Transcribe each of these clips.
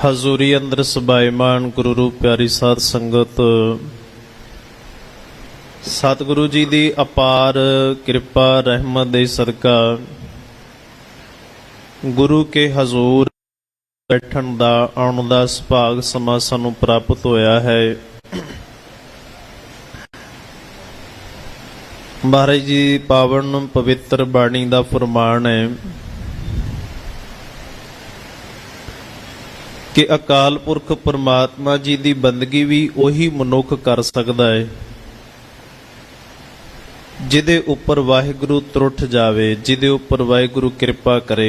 हजूरी अंदर सबाईमान गुरु रूप प्यारी साध संगत, सतगुरु जी की अपार कृपा रहमत दे सदका गुरु के हजूर बैठण दा आउण दा सुभाग समा सानू प्राप्त होया है। महाराज जी पावन पवित्र बाणी दा फरमान है कि अकाल पुरख परमात्मा जी की बंदगी भी उही मनुख कर सकता है जिदे उपर वाहिगुरु त्रुठ जावे, जिदे उपर वाहिगुरु कृपा करे,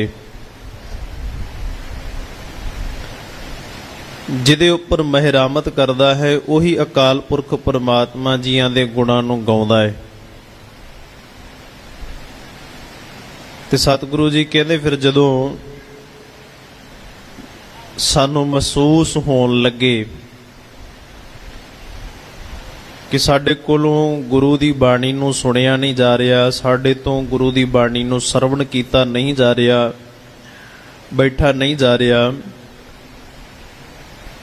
जिदे उपर मेहरामत करता है उही अकाल पुरख परमात्मा जियां दे गुणां नूं गाउंदा है। ते सतगुरु जी कहते फिर जदों सानू महसूस होण लगे कि साडे कोलों गुरु दी बाणी नूं सुनिया नहीं जा रहा, साडे तो गुरु दी बाणी नूं सरवण कीता नहीं जा रहा, बैठा नहीं जा रहा,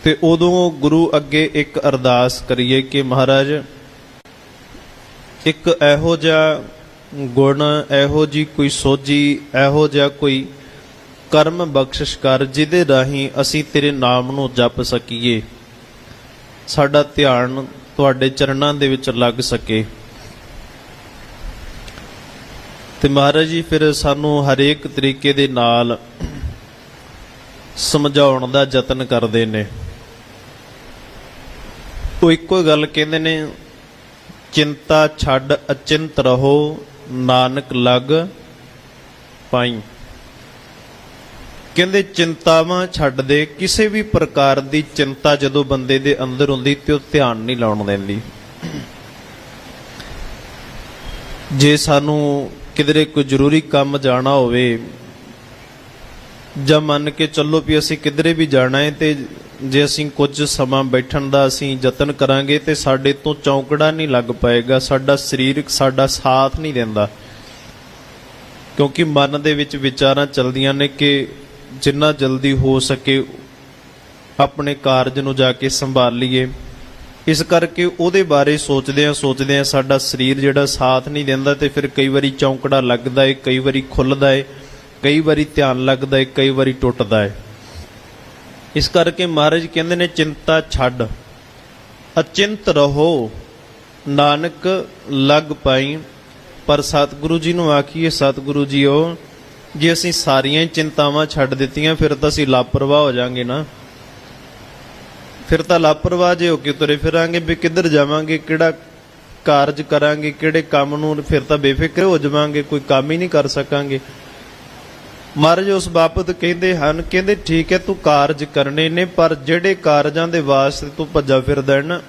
ते उदों गुरु अगे एक अरदास करिए कि महाराज एक एहो जिहा गुण, एहो जी कोई सोझी, एहो जिहा कोई कर्म बख्शिश कर जिदे राही असी तेरे नाम नूं जप सकीए, साडा ध्यान तुहाडे चरणां दे विच लग सके। ते महाराज जी फिर सानू हरेक तरीके दे नाल समझाउण दा यतन करदे ने। ਉਹ ਇੱਕੋ ਗੱਲ ਕਹਿੰਦੇ ਨੇ, चिंता छड्ड अचिंत रहो नानक लग पाई। ਕਹਿੰਦੇ चिंतावां छड्ड दे, किसी भी प्रकार की चिंता जदों बंदे दे अंदर हुंदी ते ਉਹ ध्यान नहीं लाउण देंदी। जे सानू किधरे कोई जरूरी काम जाना होवे ਜਾਂ ਮੰਨ के चलो भी असीं किधरे भी जाना है तो जे असीं कुछ समा बैठण दा असीं यतन करांगे तो साडे तो चौंकड़ा नहीं लग पाएगा, साडा शरीर साडा साथ नहीं देंदा, क्योंकि मन दे विच विचारां चलदियां ने कि जिन्ना जल्दी हो सके अपने कारज नूं जाके संभालीए। इस करके उहदे बारे सोचदियां साडा शरीर जिहड़ा साथ नहीं देंदा ते फिर कई वारी चौंकड़ा लगदा है, कई वारी खुलदा है, कई बारी ध्यान लगता है, कई बारी टुटता है। इस करके महाराज कहते ने चिंता छड्ड अचिंत रहो नानक लग पाई। पर सतगुरु जी नूं आखिए सतगुरु जी जे असीं सारियां चिंतावां छड्ड दित्तियां फिर तां असीं लापरवाह हो जांगे ना, फिर तां लापरवाह जे होके तुरे फिरांगे भी किधर जावांगे, किहड़ा कारज करांगे, किहड़े काम नूं, फिर तां बेफिक्र हो जावांगे, कोई काम ही नहीं कर सकांगे। महाराज उस बाबत कहते हैं, कहते ठीक है तू कारज करने ने, पर ਜਿਹੜੇ ਕਾਰਜਾਂ ਦੇ ਵਾਸਤੇ ਤੂੰ ਭੱਜਾ ਫਿਰਦਾ ਹੈ ਨਾ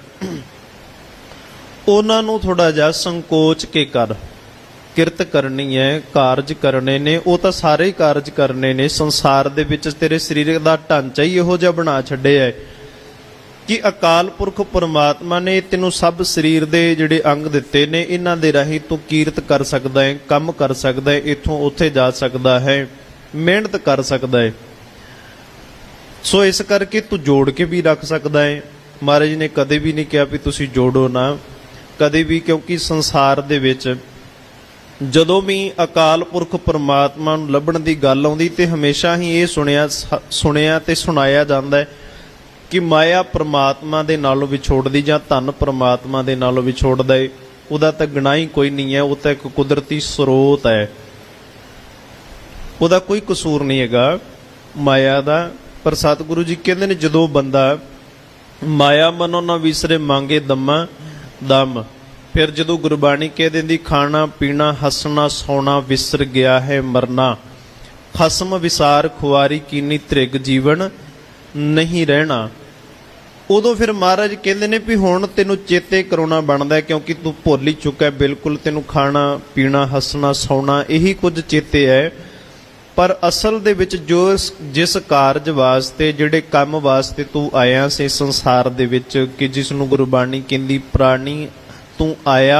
ਉਹਨਾਂ ਨੂੰ ਥੋੜਾ ਜਿਹਾ ਸੰਕੋਚ ਕੇ ਕਰ। ਕਿਰਤ ਕਰਨੀ ਹੈ, ਕਾਰਜ ਕਰਨੇ ਨੇ, ਉਹ ਤਾਂ ਸਾਰੇ ਹੀ ਕਾਰਜ ਕਰਨੇ ਨੇ। ਸੰਸਾਰ ਦੇ ਵਿੱਚ ਤੇਰੇ ਸਰੀਰ ਦਾ ਢਾਂਚਾ ਹੀ ਇਹੋ ਜਿਹਾ ਬਣਾ ਛੱਡਿਆ ਹੈ ਕਿ ਅਕਾਲ ਪੁਰਖ ਪਰਮਾਤਮਾ ਨੇ ਤੈਨੂੰ ਸਭ ਸਰੀਰ ਦੇ ਜਿਹੜੇ ਅੰਗ ਦਿੱਤੇ ਨੇ, ਇਹਨਾਂ ਦੇ ਰਾਹੀਂ ਤੂੰ ਕੀਰਤ ਕਰ ਸਕਦਾ ਹੈ, ਕੰਮ ਕਰ ਸਕਦਾ ਹੈ, ਇੱਥੋਂ ਉੱਥੇ ਜਾ ਸਕਦਾ ਹੈ, ਮਿਹਨਤ ਕਰ ਸਕਦਾ है। सो इस करके तू जोड़ के भी रख सकता है। महाराज ने कदे भी नहीं कहा भी तुसी जोड़ो ना कदे भी, क्योंकि संसार दे विच जदों भी अकाल पुरख परमात्मा नूं लभण दी गल आउंदी ते हमेशा ही ये सुनिया ते सुनाया जाता है कि माया परमात्मा दे नालों विछोड़दी जां धन परमात्मा दे नालों विछोड़दा है, उहदा तां गुनाह ही कोई नहीं है, वो तां एक कुदरती स्रोत है, ਉਹਦਾ कोई कसूर नहीं हैगा माया ਦਾ। पर सतगुरु जी कहते ने जदों बंदा माया मनो ना विसरे मांगे दमा दम, फिर जदों गुरबाणी कह देंदी खाना पीना हसना सौना विसर गया है मरना, खसम विसार खुआरी कीनी त्रिग जीवन नहीं रहना, उदों फिर महाराज कहते ने भी हुण तैनूं चेते कराउणा बनदा है, क्योंकि तू भुल ही चुका है बिल्कुल, तैनूं खाना पीना हसना सौना यही कुछ चेते है। पर असल दे विच जो जिस कारज वास्ते जिहड़े काम वास्ते तू आया से संसार दे विच कि जिसनूं गुरबाणी कहंदी प्राणी तू आया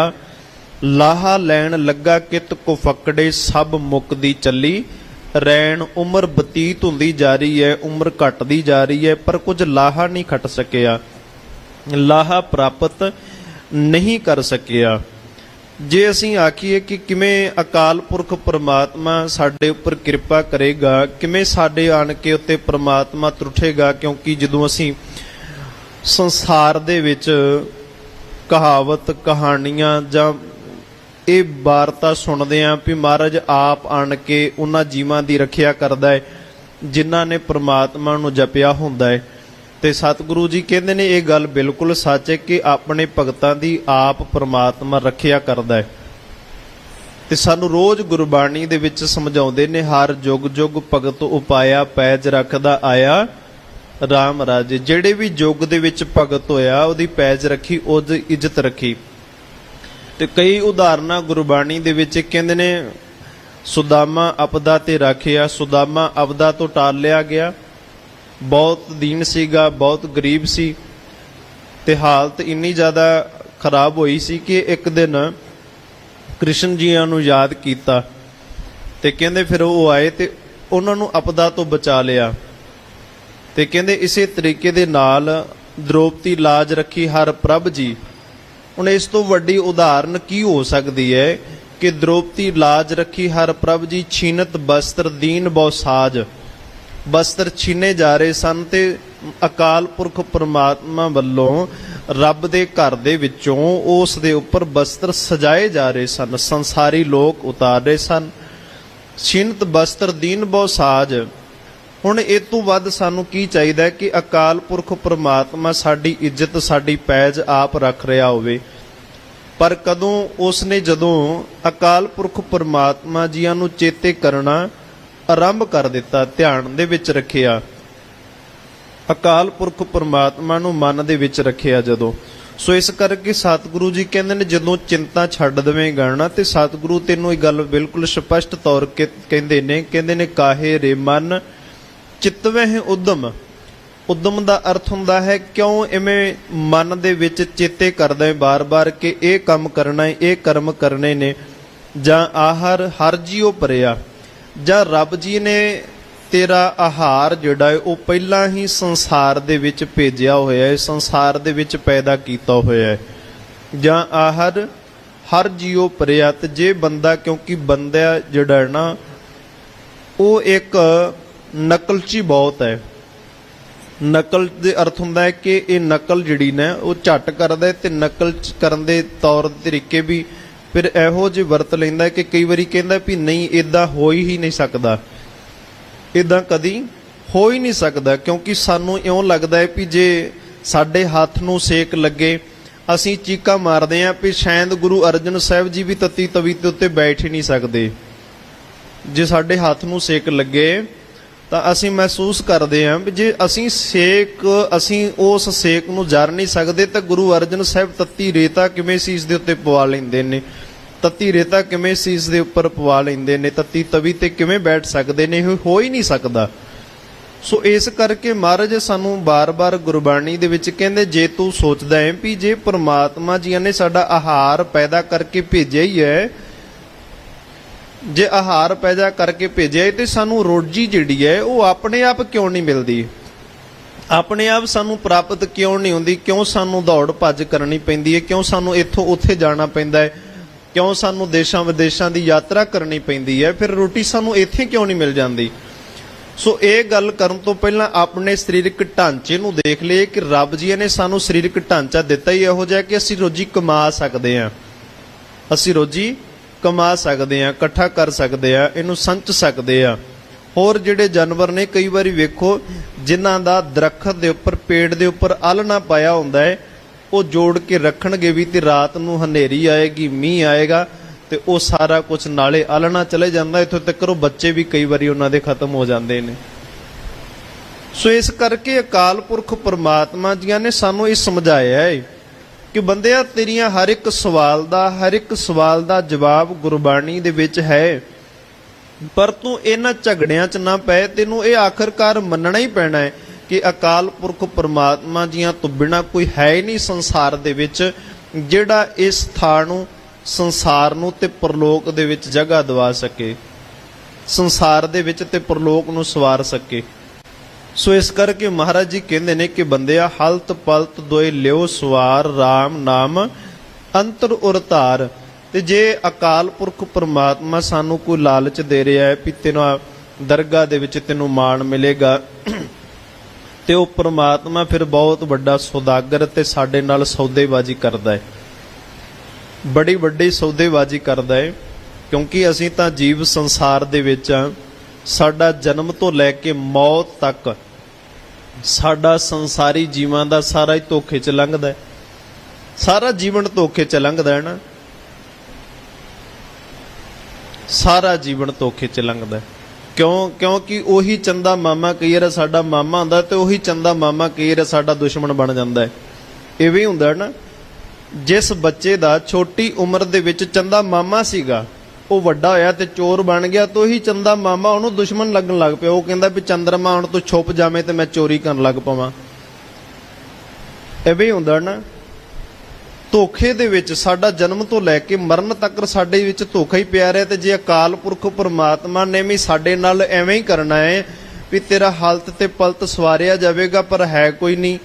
लाहा लैण लगा कित को फकड़े सब मुकदी चली ਰੈਣ ਉਮਰ ਬਤੀਤ ਹੁੰਦੀ ਜਾ ਰਹੀ ਹੈ, ਉਮਰ ਘਟਦੀ ਜਾ ਰਹੀ ਹੈ, ਪਰ ਕੁਝ ਲਾਹਾ ਨਹੀਂ ਖੱਟ ਸਕਿਆ, ਲਾਹਾ ਪ੍ਰਾਪਤ ਨਹੀਂ ਕਰ ਸਕਿਆ। ਜੇ ਅਸੀਂ ਆਖੀਏ ਕਿ ਕਿਵੇਂ ਅਕਾਲ ਪੁਰਖ ਪ੍ਰਮਾਤਮਾ ਸਾਡੇ ਉੱਪਰ ਕਿਰਪਾ ਕਰੇਗਾ, ਕਿਵੇਂ ਸਾਡੇ ਆਣ ਕੇ ਉੱਤੇ ਪ੍ਰਮਾਤਮਾ ਤਰੁੱਠੇਗਾ, ਕਿਉਂਕਿ ਜਦੋਂ ਅਸੀਂ ਸੰਸਾਰ ਦੇ ਵਿੱਚ ਕਹਾਵਤ ਕਹਾਣੀਆਂ ਜਾਂ ਇਹ ਵਾਰਤਾ ਸੁਣਦੇ ਹਾਂ ਵੀ ਮਹਾਰਾਜ ਆਪ ਆਣ ਕੇ ਉਹਨਾਂ ਜੀਵਾਂ ਦੀ ਰੱਖਿਆ ਕਰਦਾ ਹੈ ਜਿਨ੍ਹਾਂ ਨੇ ਪ੍ਰਮਾਤਮਾ ਨੂੰ ਜਪਿਆ ਹੁੰਦਾ ਹੈ। ਤੇ ਸਤਿਗੁਰੂ ਜੀ ਕਹਿੰਦੇ ਨੇ ਇਹ ਗੱਲ ਬਿਲਕੁਲ ਸੱਚ ਹੈ ਕਿ ਆਪਣੇ ਭਗਤਾਂ ਦੀ ਆਪ ਪ੍ਰਮਾਤਮਾ ਰੱਖਿਆ ਕਰਦਾ ਹੈ। ਤੇ ਸਾਨੂੰ ਰੋਜ਼ ਗੁਰਬਾਣੀ ਦੇ ਵਿੱਚ ਸਮਝਾਉਂਦੇ ਨੇ, ਹਰ ਜੁਗ ਜੁਗ ਭਗਤ ਉਪਾਇਆ ਪੈਜ ਰੱਖਦਾ ਆਇਆ ਰਾਮ ਰਾਜੇ। ਜਿਹੜੇ ਵੀ ਯੁੱਗ ਦੇ ਵਿੱਚ ਭਗਤ ਹੋਇਆ ਉਹਦੀ ਪੈਜ ਰੱਖੀ, ਉਹਦੀ ਇੱਜ਼ਤ ਰੱਖੀ। ਤੇ ਕਈ ਉਦਾਹਰਨਾਂ ਗੁਰਬਾਣੀ ਦੇ ਵਿੱਚ ਕਹਿੰਦੇ ਨੇ, ਸੁਦਾਮਾ ਅਪਦਾ ਤੇ ਰਾਖਿਆ, ਸੁਦਾਮਾ ਅਪਦਾ ਤੋਂ ਟਾਲਿਆ ਗਿਆ, ਬਹੁਤ ਦੀਨ ਸੀਗਾ, ਬਹੁਤ ਗਰੀਬ ਸੀ ਤੇ ਹਾਲਤ ਇੰਨੀ ਜ਼ਿਆਦਾ ਖਰਾਬ ਹੋਈ ਸੀ ਕਿ ਇੱਕ ਦਿਨ ਕ੍ਰਿਸ਼ਨ ਜੀਆਂ ਨੂੰ ਯਾਦ ਕੀਤਾ ਤੇ ਕਹਿੰਦੇ ਫਿਰ ਉਹ ਆਏ ਤੇ ਉਹਨਾਂ ਨੂੰ ਅਪਦਾ ਤੋਂ ਬਚਾ ਲਿਆ। ਤੇ ਕਹਿੰਦੇ ਇਸੇ ਤਰੀਕੇ ਦੇ ਨਾਲ ਦ੍ਰੋਪਦੀ ਲਾਜ ਰੱਖੀ ਹਰ ਪ੍ਰਭ ਜੀ। ਹੁਣ ਇਸ ਤੋਂ ਵੱਡੀ ਉਦਾਹਰਨ ਕੀ ਹੋ ਸਕਦੀ ਹੈ ਕਿ ਦ੍ਰੋਪਦੀ ਲਾਜ ਰੱਖੀ ਹਰ ਪ੍ਰਭ ਜੀ, ਛੀਨਤ ਬਸਤਰ ਦੀਨ ਬਹੁ ਸਾਜ। ਬਸਤਰ ਛੀਨੇ ਜਾ ਰਹੇ ਸਨ ਤੇ ਅਕਾਲ ਪੁਰਖ ਪ੍ਰਮਾਤਮਾ ਵੱਲੋਂ ਰੱਬ ਦੇ ਘਰ ਦੇ ਵਿੱਚੋਂ ਉਸ ਦੇ ਉੱਪਰ ਬਸਤਰ ਸਜਾਏ ਜਾ ਰਹੇ ਸਨ, ਸੰਸਾਰੀ ਲੋਕ ਉਤਾਰ ਰਹੇ ਸਨ। ਛੀਨਤ ਬਸਤਰ ਦੀਨ ਬਹੁ ਸਾਜ। ਹੁਣ ਇਹ ਤੋਂ ਵੱਧ ਸਾਨੂੰ ਕੀ ਚਾਹੀਦਾ ਹੈ ਕਿ ਅਕਾਲ ਪੁਰਖ ਪ੍ਰਮਾਤਮਾ ਸਾਡੀ ਇੱਜ਼ਤ, ਸਾਡੀ ਪੈਜ ਆਪ ਰੱਖ ਰਿਹਾ ਹੋਵੇ। ਪਰ ਕਦੋਂ ਉਸਨੇ ਜਦੋਂ ਅਕਾਲ ਪੁਰਖ ਪ੍ਰਮਾਤਮਾ ਜੀਆਂ ਨੂੰ ਚੇਤੇ ਕਰਨਾ ਆਰੰਭ ਕਰ ਦਿੱਤਾ, ਧਿਆਨ ਦੇ ਵਿੱਚ ਰੱਖਿਆ, ਅਕਾਲ ਪੁਰਖ ਪ੍ਰਮਾਤਮਾ ਨੂੰ ਮਨ ਦੇ ਵਿੱਚ ਰੱਖਿਆ ਜਦੋਂ, ਸੋ ਇਸ ਕਰਕੇ ਸਤਿਗੁਰੂ ਜੀ ਕਹਿੰਦੇ ਨੇ ਜਦੋਂ ਚਿੰਤਾ ਛੱਡ ਦੇਵੇਂਗਾ ਨਾ, ਤੇ ਸਤਿਗੁਰੂ ਤੈਨੂੰ ਇਹ ਗੱਲ ਬਿਲਕੁਲ ਸਪਸ਼ਟ ਤੌਰ ਤੇ ਕਹਿੰਦੇ ਨੇ ਕਾਹੇ ਰੇ ਮਨ ਚਿਤਵਹਿ ਉਦਮ। ਉਦਮ ਦਾ ਅਰਥ ਹੁੰਦਾ ਹੈ ਕਿਉਂ ਇਵੇਂ ਮਨ ਦੇ ਵਿੱਚ ਚੇਤੇ ਕਰਦਾ ਹੈ ਬਾਰ-ਬਾਰ ਕਿ ਇਹ ਕੰਮ ਕਰਨਾ ਹੈ, ਇਹ ਕਰਮ ਕਰਨੇ ਨੇ, ਜਾਂ ਆਹਰ ਹਰ ਜੀਉ ਭਰਿਆ, ਜਾਂ ਰੱਬ ਜੀ ਨੇ ਤੇਰਾ ਆਹਾਰ ਜਿਹੜਾ ਹੈ ਉਹ ਪਹਿਲਾਂ ਹੀ ਸੰਸਾਰ ਦੇ ਵਿੱਚ ਭੇਜਿਆ ਹੋਇਆ ਹੈ, ਸੰਸਾਰ ਦੇ ਵਿੱਚ ਪੈਦਾ ਕੀਤਾ ਹੋਇਆ ਹੈ, ਜਾਂ ਆਹਰ ਹਰ ਜੀਉ ਭਰਿਆ। ਤੇ ਜੇ ਬੰਦਾ, ਕਿਉਂਕਿ ਬੰਦਾ ਜਿਹੜਾ ਨਾ ਉਹ ਇੱਕ ਨਕਲਚੀ ਬਹੁਤ ਹੈ। ਨਕਲ ਦੇ ਅਰਥ ਹੁੰਦਾ ਹੈ ਕਿ ਇਹ ਨਕਲ ਜਿਹੜੀ ਨਾ ਉਹ ਝੱਟ ਕਰਦਾ ਹੈ ਤੇ ਨਕਲ ਕਰਨ ਦੇ ਤੌਰ ਤਰੀਕੇ ਵੀ ਫਿਰ ਇਹੋ ਜਿਹੇ ਵਰਤ ਲੈਂਦਾ ਕਿ ਕਈ ਵਾਰੀ ਕਹਿੰਦਾ ਵੀ ਨਹੀਂ ਇਦਾਂ ਹੋ ਹੀ ਨਹੀਂ ਸਕਦਾ, ਇਦਾਂ ਕਦੀ ਹੋ ਹੀ ਨਹੀਂ ਸਕਦਾ, ਕਿਉਂਕਿ ਸਾਨੂੰ ਇਉਂ ਲੱਗਦਾ ਹੈ ਵੀ ਜੇ ਸਾਡੇ ਹੱਥ ਨੂੰ ਸੇਕ ਲੱਗੇ ਅਸੀਂ ਚੀਕਾਂ ਮਾਰਦੇ ਹਾਂ ਵੀ ਸ਼ਾਇਦ ਗੁਰੂ ਅਰਜਨ ਸਾਹਿਬ ਜੀ ਵੀ ਤੱਤੀ ਤਵੀ ਦੇ ਉੱਤੇ ਬੈਠ ਹੀ ਨਹੀਂ ਸਕਦੇ। ਜੇ ਸਾਡੇ ਹੱਥ ਨੂੰ ਸੇਕ ਲੱਗੇ ਤਾਂ ਅਸੀਂ ਮਹਿਸੂਸ ਕਰਦੇ ਹਾਂ ਵੀ ਜੇ ਅਸੀਂ ਉਸ ਸੇਕ ਨੂੰ ਜਰ ਨਹੀਂ ਸਕਦੇ ਤਾਂ ਗੁਰੂ ਅਰਜਨ ਸਾਹਿਬ ਤੱਤੀ ਰੇਤਾ ਕਿਵੇਂ ਸੀਸ ਦੇ ਉੱਤੇ ਪਵਾ ਲੈਂਦੇ ਨੇ, ਤੱਤੀ ਰੇਤਾ ਕਿਵੇਂ ਸੀਸ ਦੇ ਉੱਪਰ ਪਵਾ ਲੈਂਦੇ ਨੇ, ਤੱਤੀ ਤਵੀ ਤੇ ਕਿਵੇਂ ਬੈਠ ਸਕਦੇ ਨੇ, ਇਹ ਹੋ ਹੀ ਨਹੀਂ ਸਕਦਾ। ਸੋ ਇਸ ਕਰਕੇ ਮਹਾਰਾਜ ਸਾਨੂੰ ਬਾਰ-ਬਾਰ ਗੁਰਬਾਣੀ ਦੇ ਵਿੱਚ ਕਹਿੰਦੇ, ਜੇ ਤੂੰ ਸੋਚਦਾ ਹੈ ਵੀ ਜੇ ਪ੍ਰਮਾਤਮਾ ਜੀਆਂ ਨੇ ਸਾਡਾ ਆਹਾਰ ਪੈਦਾ ਕਰਕੇ ਭੇਜਿਆ ਹੀ ਹੈ, ਜੇ ਆਹਾਰ ਪੈਦਾ ਕਰਕੇ ਭੇਜਿਆ ਤੇ ਸਾਨੂੰ ਰੋਜੀ ਜਿਹੜੀ ਹੈ ਉਹ ਆਪਣੇ ਆਪ ਕਿਉਂ ਨਹੀਂ ਮਿਲਦੀ, ਆਪਣੇ ਆਪ ਸਾਨੂੰ ਪ੍ਰਾਪਤ ਕਿਉਂ ਨਹੀਂ ਹੁੰਦੀ, ਕਿਉਂ ਸਾਨੂੰ ਦੌੜ ਭੱਜ ਕਰਨੀ ਪੈਂਦੀ ਹੈ, ਕਿਉਂ ਸਾਨੂੰ ਇੱਥੋਂ ਉੱਥੇ ਜਾਣਾ ਪੈਂਦਾ ਹੈ, ਕਿਉਂ ਸਾਨੂੰ ਦੇਸ਼ਾਂ ਵਿਦੇਸ਼ਾਂ ਦੀ ਯਾਤਰਾ ਕਰਨੀ ਪੈਂਦੀ ਹੈ, ਫਿਰ ਰੋਟੀ ਸਾਨੂੰ ਇੱਥੇ ਕਿਉਂ ਨਹੀਂ ਮਿਲ ਜਾਂਦੀ। ਸੋ ਇਹ ਗੱਲ ਕਰਨ ਤੋਂ ਪਹਿਲਾਂ ਆਪਣੇ ਸਰੀਰਕ ਢਾਂਚੇ ਨੂੰ ਦੇਖ ਲਈਏ ਕਿ ਰੱਬ ਜੀ ਨੇ ਸਾਨੂੰ ਸਰੀਰਕ ਢਾਂਚਾ ਦਿੱਤਾ ਹੀ ਇਹੋ ਜਿਹਾ ਕਿ ਅਸੀਂ ਰੋਜੀ ਕਮਾ ਸਕਦੇ ਹਾਂ, ਅਸੀਂ ਰੋਜੀ ਕਮਾ ਸਕਦੇ ਹਾਂ, ਇਕੱਠਾ ਕਰ ਸਕਦੇ ਹਾਂ, ਇਹਨੂੰ ਸੰਚ ਸਕਦੇ ਹਾਂ। ਹੋਰ ਜਿਹੜੇ ਜਾਨਵਰ ਨੇ ਕਈ ਵਾਰੀ ਵੇਖੋ ਜਿਨ੍ਹਾਂ ਦਾ ਦਰਖਤ ਦੇ ਉੱਪਰ, ਪੇੜ ਦੇ ਉੱਪਰ ਆਲ੍ਹਣਾ ਪਾਇਆ ਹੁੰਦਾ ਹੈ, ਉਹ ਜੋੜ ਕੇ ਰੱਖਣਗੇ ਵੀ ਤੇ ਰਾਤ ਨੂੰ ਹਨੇਰੀ ਆਏਗੀ, ਮੀਂਹ ਆਏਗਾ ਤੇ ਉਹ ਸਾਰਾ ਕੁਝ ਨਾਲੇ ਆਲ੍ਹਣਾ ਚਲੇ ਜਾਂਦਾ, ਇੱਥੋਂ ਤੱਕ ਉਹ ਬੱਚੇ ਵੀ ਕਈ ਵਾਰੀ ਉਹਨਾਂ ਦੇ ਖਤਮ ਹੋ ਜਾਂਦੇ ਨੇ। ਸੋ ਇਸ ਕਰਕੇ ਅਕਾਲ ਪੁਰਖ ਪ੍ਰਮਾਤਮਾ ਜੀਆਂ ਨੇ ਸਾਨੂੰ ਇਹ ਸਮਝਾਇਆ ਹੈ ਕਿ ਬੰਦਿਆ ਤੇਰੀਆਂ ਹਰ ਇੱਕ ਸਵਾਲ ਦਾ ਜਵਾਬ ਗੁਰਬਾਣੀ ਦੇ ਵਿੱਚ ਹੈ, ਪਰ ਤੂੰ ਇਹਨਾਂ ਝਗੜਿਆਂ 'ਚ ਨਾ ਪਏ, ਤੈਨੂੰ ਇਹ ਆਖਰਕਾਰ ਮੰਨਣਾ ਹੀ ਪੈਣਾ ਹੈ ਕਿ ਅਕਾਲ ਪੁਰਖ ਪ੍ਰਮਾਤਮਾ ਜੀਆਂ ਤੋਂ ਬਿਨਾਂ ਕੋਈ ਹੈ ਹੀ ਨਹੀਂ ਸੰਸਾਰ ਦੇ ਵਿੱਚ ਜਿਹੜਾ ਇਸ ਥਾਂ ਨੂੰ, ਸੰਸਾਰ ਨੂੰ ਤੇ ਪਰਲੋਕ ਦੇ ਵਿੱਚ ਜਗ੍ਹਾ ਦਵਾ ਸਕੇ। ਸੰਸਾਰ ਦੇ ਵਿੱਚ ਤੇ ਪਰਲੋਕ ਨੂੰ ਸਵਾਰ ਸਕੇ। ਸੋ ਇਸ ਕਰਕੇ ਮਹਾਰਾਜ ਜੀ ਕਹਿੰਦੇ ਨੇ ਕਿ ਬੰਦਿਆ ਹਲਤ ਪਲਤ ਦੋਏ ਲਿਓ ਸਵਾਰ RAM ਨਾਮ ਅੰਤਰ ਉਰਤਾਰ। ਤੇ ਜੇ ਅਕਾਲ ਪੁਰਖ ਪ੍ਰਮਾਤਮਾ ਸਾਨੂੰ ਕੋਈ ਲਾਲਚ ਦੇ ਰਿਹਾ ਹੈ ਵੀ ਤੈਨੂੰ ਦਰਗਾਹ ਦੇ ਵਿੱਚ ਤੈਨੂੰ ਮਾਣ ਮਿਲੇਗਾ, ਤੇ ਉਹ ਪ੍ਰਮਾਤਮਾ ਫਿਰ ਬਹੁਤ ਵੱਡਾ ਸੌਦਾਗਰ ਤੇ ਸਾਡੇ ਨਾਲ ਸੌਦੇਬਾਜ਼ੀ ਕਰਦਾ ਹੈ, ਬੜੀ ਵੱਡੀ ਸੌਦੇਬਾਜ਼ੀ ਕਰਦਾ ਹੈ। ਕਿਉਂਕਿ ਅਸੀਂ ਤਾਂ ਜੀਵ ਸੰਸਾਰ ਦੇ ਵਿੱਚ ਆ, ਸਾਡਾ ਜਨਮ ਤੋਂ ਲੈ ਕੇ ਮੌਤ ਤੱਕ ਸਾਡਾ ਸੰਸਾਰੀ ਜੀਵਾਂ ਦਾ ਸਾਰਾ ਹੀ ਧੋਖੇ 'ਚ ਲੰਘਦਾ ਹੈ, ਸਾਰਾ ਜੀਵਨ ਧੋਖੇ 'ਚ ਲੰਘਦਾ ਹੈ ਨਾ, ਸਾਰਾ ਜੀਵਨ ਧੋਖੇ 'ਚ ਲੰਘਦਾ। ਕਿਉਂਕਿ ਉਹੀ ਚੰਦਾ ਮਾਮਾ ਕਈ ਵਾਰ ਸਾਡਾ ਮਾਮਾ ਹੁੰਦਾ ਤੇ ਉਹੀ ਚੰਦਾ ਮਾਮਾ ਕਈ ਵਾਰ ਸਾਡਾ ਦੁਸ਼ਮਣ ਬਣ ਜਾਂਦਾ ਹੈ। ਇਹ ਵੀ ਹੁੰਦਾ ਨਾ, ਜਿਸ ਬੱਚੇ ਦਾ ਛੋਟੀ ਉਮਰ ਦੇ ਵਿੱਚ ਚੰਦਾ ਮਾਮਾ ਸੀਗਾ, ਉਹ ਵੱਡਾ ਹੋਇਆ ਤੇ ਚੋਰ ਬਣ ਗਿਆ, ਤੇ ਉਹੀ ਚੰਦਾ ਮਾਮਾ ਉਹਨੂੰ ਦੁਸ਼ਮਣ ਲੱਗਣ ਲੱਗ ਪਿਆ। ਉਹ ਕਹਿੰਦਾ ਵੀ ਚੰਦਰਮਾ ਹੁਣ ਤੂੰ ਛੁਪ ਜਾਵੇਂ ਤੇ ਮੈਂ ਚੋਰੀ ਕਰਨ ਲੱਗ ਪਵਾਂ। ਇਹ ਵੀ ਹੁੰਦਾ ਨਾ, ਧੋਖੇ ਦੇ ਵਿੱਚ ਸਾਡਾ ਜਨਮ ਤੋਂ ਲੈ ਕੇ ਮਰਨ ਤੱਕ ਸਾਡੇ ਵਿੱਚ ਧੋਖਾ ਹੀ ਪਿਆ ਰਿਹਾ। ਤੇ ਜੇ ਅਕਾਲ ਪੁਰਖ ਪਰਮਾਤਮਾ ਨੇ ਵੀ ਸਾਡੇ ਨਾਲ ਐਵੇਂ ਹੀ ਕਰਨਾ ਹੈ ਵੀ ਤੇਰਾ ਹਲਤ ਤੇ ਪਲਤ ਸਵਾਰਿਆ ਜਾਵੇਗਾ, ਪਰ ਹੈ ਕੋਈ ਨਹੀਂ,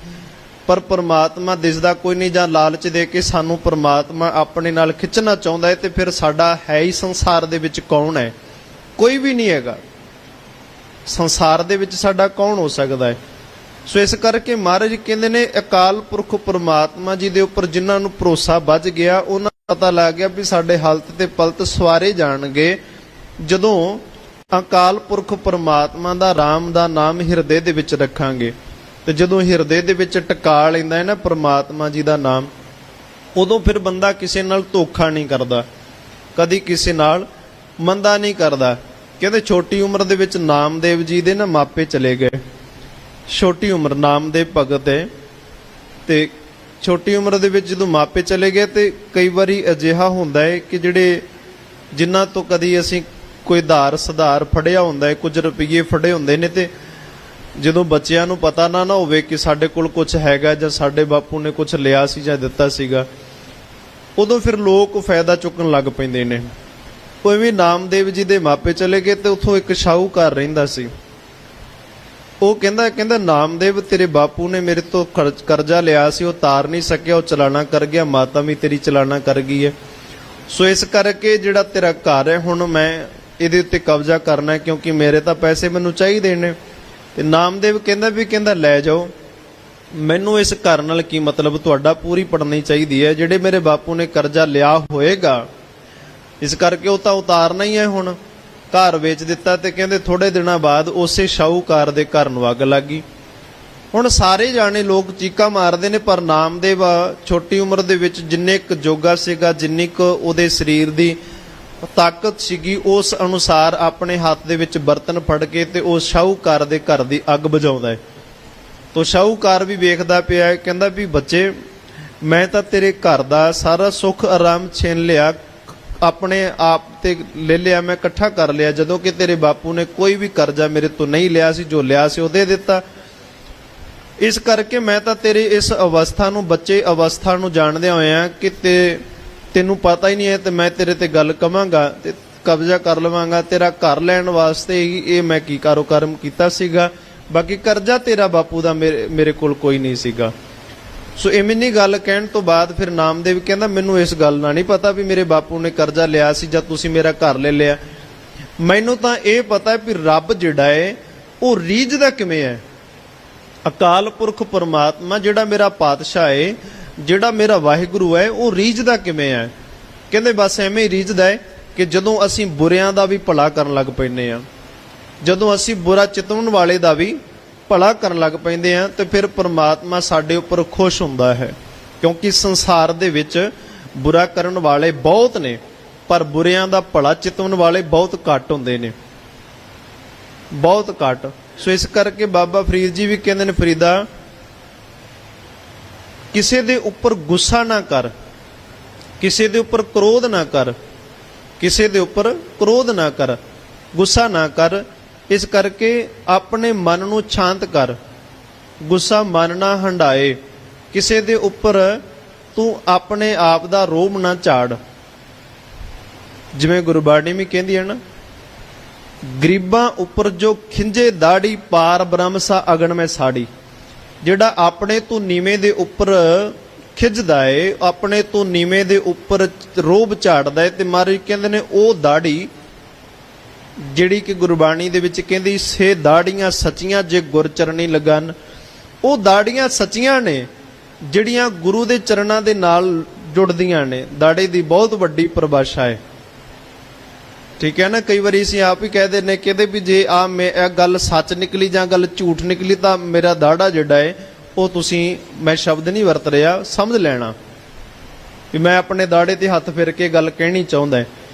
ਪਰ ਪਰਮਾਤਮਾ ਦਿਸਦਾ ਕੋਈ ਨਹੀਂ, ਜਾਂ ਲਾਲਚ ਦੇ ਕੇ ਸਾਨੂੰ ਪਰਮਾਤਮਾ ਆਪਣੇ ਨਾਲ ਖਿੱਚਣਾ ਚਾਹੁੰਦਾ ਹੈ, ਤੇ ਫਿਰ ਸਾਡਾ ਹੈ ਹੀ ਸੰਸਾਰ ਦੇ ਵਿੱਚ ਕੌਣ ਹੈ? ਕੋਈ ਵੀ ਨਹੀਂ ਹੈਗਾ। ਸੰਸਾਰ ਦੇ ਵਿੱਚ ਸਾਡਾ ਕੌਣ ਹੋ ਸਕਦਾ ਹੈ? ਸੋ ਇਸ ਕਰਕੇ ਮਹਾਰਾਜ ਕਹਿੰਦੇ ਨੇ ਅਕਾਲ ਪੁਰਖ ਪਰਮਾਤਮਾ ਜੀ ਦੇ ਉੱਪਰ ਜਿਨ੍ਹਾਂ ਨੂੰ ਭਰੋਸਾ ਵੱਜ ਗਿਆ, ਉਹਨਾਂ ਨੂੰ ਪਤਾ ਲੱਗ ਗਿਆ ਵੀ ਸਾਡੇ ਹਲਤ ਤੇ ਪਲਤ ਸਵਾਰੇ ਜਾਣਗੇ ਜਦੋਂ ਅਕਾਲ ਪੁਰਖ ਪਰਮਾਤਮਾ ਦਾ RAM ਦਾ ਨਾਮ ਹਿਰਦੇ ਦੇ ਵਿੱਚ ਰੱਖਾਂਗੇ। ਤੇ ਜਦੋਂ ਹਿਰਦੇ ਦੇ ਵਿੱਚ ਟਿਕਾ ਲੈਂਦਾ ਹੈ ਨਾ ਪਰਮਾਤਮਾ ਜੀ ਦਾ ਨਾਮ, ਉਦੋਂ ਫਿਰ ਬੰਦਾ ਕਿਸੇ ਨਾਲ ਧੋਖਾ ਨਹੀਂ ਕਰਦਾ, ਕਦੀ ਕਿਸੇ ਨਾਲ ਮੰਦਾ ਨਹੀਂ ਕਰਦਾ। ਕਹਿੰਦੇ ਛੋਟੀ ਉਮਰ ਦੇ ਵਿੱਚ ਨਾਮਦੇਵ ਜੀ ਦੇ ਨਾ ਮਾਪੇ ਚਲੇ ਗਏ, ਛੋਟੀ ਉਮਰ ਨਾਮਦੇਵ ਭਗਤ ਹੈ, ਤੇ ਛੋਟੀ ਉਮਰ ਦੇ ਵਿੱਚ ਜਦੋਂ ਮਾਪੇ ਚਲੇ ਗਏ ਤੇ ਕਈ ਵਾਰੀ ਅਜਿਹਾ ਹੁੰਦਾ ਹੈ ਕਿ ਜਿਹੜੇ ਜਿਨ੍ਹਾਂ ਤੋਂ ਕਦੀ ਅਸੀਂ ਕੋਈ ਧਾਰ ਸੁਧਾਰ ਫੜਿਆ ਹੁੰਦਾ ਹੈ, ਕੁਝ ਰੁਪਈਏ ਫੜੇ ਹੁੰਦੇ ਨੇ, ਤੇ ਜਦੋਂ ਬੱਚਿਆਂ ਨੂੰ ਪਤਾ ਨਾ ਹੋਵੇ ਕਿ ਸਾਡੇ ਕੋਲ ਕੁਝ ਹੈਗਾ ਜਾਂ ਸਾਡੇ ਬਾਪੂ ਨੇ ਕੁਝ ਲਿਆ ਸੀ ਜਾਂ ਦਿੱਤਾ ਸੀਗਾ, ਉਦੋਂ ਫਿਰ ਲੋਕ ਫਾਇਦਾ ਚੁੱਕਣ ਲੱਗ ਪੈਂਦੇ ਨੇ। ਕੋਈ ਵੀ ਨਾਮਦੇਵ ਜੀ ਦੇ ਮਾਪੇ ਚਲੇ ਗਏ ਤੇ ਉੱਥੋਂ ਇੱਕ ਸ਼ਾਹੂਕਾਰ ਰਹਿੰਦਾ ਸੀ। ਉਹ ਕਹਿੰਦਾ ਨਾਮਦੇਵ ਤੇਰੇ ਬਾਪੂ ਨੇ ਮੇਰੇ ਤੋਂ ਕਰਜ਼ਾ ਲਿਆ ਸੀ, ਉਹ ਤਾਰ ਨਹੀਂ ਸਕਿਆ, ਉਹ ਚਲਾਣਾ ਕਰ ਗਿਆ, ਮਾਤਾ ਵੀ ਤੇਰੀ ਚਲਾਣਾ ਕਰ ਗਈ ਹੈ। ਸੋ ਇਸ ਕਰਕੇ ਜਿਹੜਾ ਤੇਰਾ ਘਰ ਹੈ ਹੁਣ ਮੈਂ ਇਹਦੇ ਉੱਤੇ ਕਬਜ਼ਾ ਕਰਨਾ ਹੈ, ਕਿਉਂਕਿ ਮੇਰੇ ਤਾਂ ਪੈਸੇ ਮੈਨੂੰ ਚਾਹੀਦੇ ਨੇ। ਤੇ ਨਾਮਦੇਵ ਕਹਿੰਦਾ ਲੈ ਜਾਓ, ਮੈਨੂੰ ਇਸ ਘਰ ਨਾਲ ਕੀ ਮਤਲਬ, ਤੁਹਾਡਾ ਪੂਰੀ ਪੜਨੀ ਚਾਹੀਦੀ ਹੈ। ਜਿਹੜੇ ਮੇਰੇ ਬਾਪੂ ਨੇ ਕਰਜ਼ਾ ਲਿਆ ਹੋਏਗਾ, ਇਸ ਕਰਕੇ ਉਹ ਤਾਂ ਉਤਾਰਨਾ ਹੀ ਹੈ। ਹੁਣ ਘਰ ਵੇਚ ਦਿੱਤਾ ਤੇ ਕਹਿੰਦੇ ਥੋੜੇ ਦਿਨਾਂ ਬਾਅਦ ਉਸੇ ਸ਼ਾਹੂਕਾਰ ਦੇ ਘਰ ਨੂੰ ਅੱਗ ਲੱਗ ਗਈ। ਹੁਣ ਸਾਰੇ ਜਾਣੇ ਲੋਕ ਚੀਕਾਂ ਮਾਰਦੇ ਨੇ, ਪਰ ਨਾਮਦੇਵ ਛੋਟੀ ਉਮਰ ਦੇ ਵਿੱਚ ਜਿੰਨੇ ਕੁ ਜੋਗਾ ਸੀਗਾ, ਜਿੰਨੀ ਕੁ ਉਹਦੇ ਸਰੀਰ ਦੀ ਤਾਕਤ ਸੀਗੀ, ਉਸ ਅਨੁਸਾਰ ਆਪਣੇ ਹੱਥ ਦੇ ਵਿੱਚ ਬਰਤਨ ਫੜ ਕੇ ਤੇ ਉਸ ਸ਼ਾਹੂਕਾਰ ਦੇ ਘਰ ਦੀ ਅੱਗ ਬੁਝਾਉਂਦਾ ਹੈ। ਤੋ ਸ਼ਾਹੂਕਾਰ ਵੀ ਵੇਖਦਾ ਪਿਆ, ਕਹਿੰਦਾ ਵੀ ਬੱਚੇ ਮੈਂ ਤਾਂ ਤੇਰੇ ਘਰ ਦਾ ਸਾਰਾ ਸੁੱਖ ਆਰਾਮ ਛੀਨ ਲਿਆ, ਆਪਣੇ ਆਪ ਤੇ ਲੈ ਲਿਆ, ਮੈਂ ਇਕੱਠਾ ਕਰ ਲਿਆ, ਜਦੋਂ ਕਿ ਤੇਰੇ ਬਾਪੂ ਨੇ ਕੋਈ ਵੀ ਕਰਜ਼ਾ ਮੇਰੇ ਤੋਂ ਨਹੀਂ ਲਿਆ ਸੀ, ਜੋ ਲਿਆ ਸੀ ਉਹ ਦੇ ਦਿੱਤਾ। ਇਸ ਕਰਕੇ ਮੈਂ ਤਾਂ ਤੇਰੇ ਇਸ ਅਵਸਥਾ ਨੂੰ, ਬੱਚੇ ਅਵਸਥਾ ਨੂੰ ਜਾਣਦਿਆਂ ਹੋਇਆਂ ਕਿ ਤੈਨੂੰ ਪਤਾ ਹੀ ਨਹੀਂ ਹੈ, ਤੇ ਮੈਂ ਤੇਰੇ ਤੇ ਗੱਲ ਕਵਾਂਗਾ ਤੇ ਕਬਜ਼ਾ ਕਰ ਲਵਾਂਗਾ। ਤੇਰਾ ਘਰ ਲੈਣ ਵਾਸਤੇ ਹੀ ਇਹ ਮੈਂ ਕੀ ਕਾਰੋਬਾਰ ਕੀਤਾ ਸੀਗਾ, ਬਾਕੀ ਕਰਜ਼ਾ ਤੇਰਾ ਬਾਪੂ ਦਾ ਮੇਰੇ ਕੋਲ ਕੋਈ ਨਹੀਂ ਸੀਗਾ। ਸੋ ਇਮਨੀ ਗੱਲ ਕਹਿਣ ਤੋਂ ਬਾਅਦ ਫਿਰ ਨਾਮਦੇਵ ਕਹਿੰਦਾ ਮੈਨੂੰ ਇਸ ਗੱਲ ਨਾਲ ਨਹੀਂ ਪਤਾ ਵੀ ਮੇਰੇ ਬਾਪੂ ਨੇ ਕਰਜ਼ਾ ਲਿਆ ਸੀ ਜਾਂ ਤੁਸੀਂ ਮੇਰਾ ਘਰ ਲੈ ਲਿਆ। ਮੈਨੂੰ ਤਾਂ ਇਹ ਪਤਾ ਵੀ ਰੱਬ ਜਿਹੜਾ ਹੈ ਉਹ ਰੀਝਦਾ ਕਿਵੇਂ ਹੈ। ਅਕਾਲ ਪੁਰਖ ਪਰਮਾਤਮਾ ਜਿਹੜਾ ਮੇਰਾ ਪਾਤਸ਼ਾਹ ਹੈ, ਜਿਹੜਾ ਮੇਰਾ ਵਾਹਿਗੁਰੂ ਹੈ, ਉਹ ਰੀਝਦਾ ਕਿਵੇਂ ਹੈ। ਕਹਿੰਦੇ ਬਸ ਐਵੇਂ ਹੀ ਰੀਝਦਾ ਹੈ ਕਿ ਜਦੋਂ ਅਸੀਂ ਬੁਰਿਆਂ ਦਾ ਵੀ ਭਲਾ ਕਰਨ ਲੱਗ ਪੈਂਦੇ ਹਾਂ, ਜਦੋਂ ਅਸੀਂ ਬੁਰਾ ਚਿਤਵਣ ਵਾਲੇ ਦਾ ਵੀ ਭਲਾ ਕਰਨ ਲੱਗ ਪੈਂਦੇ ਆ, ਤੇ ਫਿਰ ਪਰਮਾਤਮਾ ਸਾਡੇ ਉੱਪਰ ਖੁਸ਼ ਹੁੰਦਾ ਹੈ। ਕਿਉਂਕਿ ਸੰਸਾਰ ਦੇ ਵਿੱਚ ਬੁਰਾ ਕਰਨ ਵਾਲੇ ਬਹੁਤ ਨੇ, ਪਰ ਬੁਰਿਆਂ ਦਾ ਭਲਾ ਚਿਤਵਣ ਵਾਲੇ ਬਹੁਤ ਘੱਟ ਹੁੰਦੇ ਨੇ, ਬਹੁਤ ਘੱਟ। ਸੋ ਇਸ ਕਰਕੇ ਬਾਬਾ ਫਰੀਦ ਜੀ ਵੀ ਕਹਿੰਦੇ ਨੇ, ਫਰੀਦਾ ਕਿਸੇ ਦੇ ਉੱਪਰ ਗੁੱਸਾ ਨਾ ਕਰ, ਕਿਸੇ ਦੇ ਉੱਪਰ ਕ੍ਰੋਧ ਨਾ ਕਰ, ਕਿਸੇ ਦੇ ਉੱਪਰ ਕ੍ਰੋਧ ਨਾ ਕਰ, ਗੁੱਸਾ ਨਾ ਕਰ। ਇਸ ਕਰਕੇ ਆਪਣੇ ਮਨ ਨੂੰ ਸ਼ਾਂਤ ਕਰ, ਗੁੱਸਾ ਮਨ ਨਾ ਹੰਡਾਏ, ਕਿਸੇ ਦੇ ਉੱਪਰ ਤੂੰ ਆਪਣੇ ਆਪ ਦਾ ਰੋਹਬ ਨਾ ਝਾੜ। ਜਿਵੇਂ ਗੁਰਬਾਣੀ ਵੀ ਕਹਿੰਦੀ ਹੈ ਨਾ, ਗਰੀਬਾਂ ਉੱਪਰ ਜੋ ਖਿੰਜੇ ਦਾੜੀ ਪਾਰ ਬ੍ਰਹਮ ਸਾ ਅਗਨ ਮੈਂ ਸਾੜੀ। ਜਿਹੜਾ ਆਪਣੇ ਤੋਂ ਨੀਵੇਂ ਦੇ ਉੱਪਰ ਖਿੱਚਦਾ ਏ, ਆਪਣੇ ਤੋਂ ਨੀਵੇਂ ਦੇ ਉੱਪਰ ਰੋਬ ਝਾੜਦਾ ਏ, ਤੇ ਮਹਾਰਾਜ ਕਹਿੰਦੇ ਨੇ ਉਹ ਦਾੜੀ ਜਿਹੜੀ ਕਿ ਗੁਰਬਾਣੀ ਦੇ ਵਿੱਚ ਕਹਿੰਦੀ ਸੇ ਦਾੜੀਆਂ ਸੱਚੀਆਂ ਜੇ ਗੁਰ ਚਰਨੀ ਲਗਨ। ਉਹ ਦਾੜੀਆਂ ਸੱਚੀਆਂ ਨੇ ਜਿਹੜੀਆਂ ਗੁਰੂ ਦੇ ਚਰਨਾਂ ਦੇ ਨਾਲ ਜੁੜਦੀਆਂ ਨੇ। ਦਾੜੀ ਦੀ ਬਹੁਤ ਵੱਡੀ ਪਰਿਭਾਸ਼ਾ ਹੈ, ਠੀਕ ਹੈ ਨਾ। ਕਈ ਵਾਰੀ ਅਸੀਂ ਆਪ ਹੀ ਕਹਿ ਦਿੰਦੇ ਕਹਿੰਦੇ ਵੀ ਜੇ ਮੈਂ ਇਹ ਗੱਲ ਸੱਚ ਨਿਕਲੀ ਜਾਂ ਗੱਲ ਝੂਠ ਨਿਕਲੀ ਤਾਂ ਮੇਰਾ ਦਾੜਾ ਜਿਹੜਾ ਹੈ ਉਹ ਤੁਸੀਂ, ਮੈਂ ਸ਼ਬਦ ਨਹੀਂ ਵਰਤ ਰਿਹਾ, ਸਮਝ ਲੈਣਾ ਵੀ ਮੈਂ ਆਪਣੇ ਦਾੜੇ ਤੇ ਹੱਥ ਫੇਰ ਕੇ ਗੱਲ ਕਹਿਣੀ ਚਾਹੁੰਦਾ।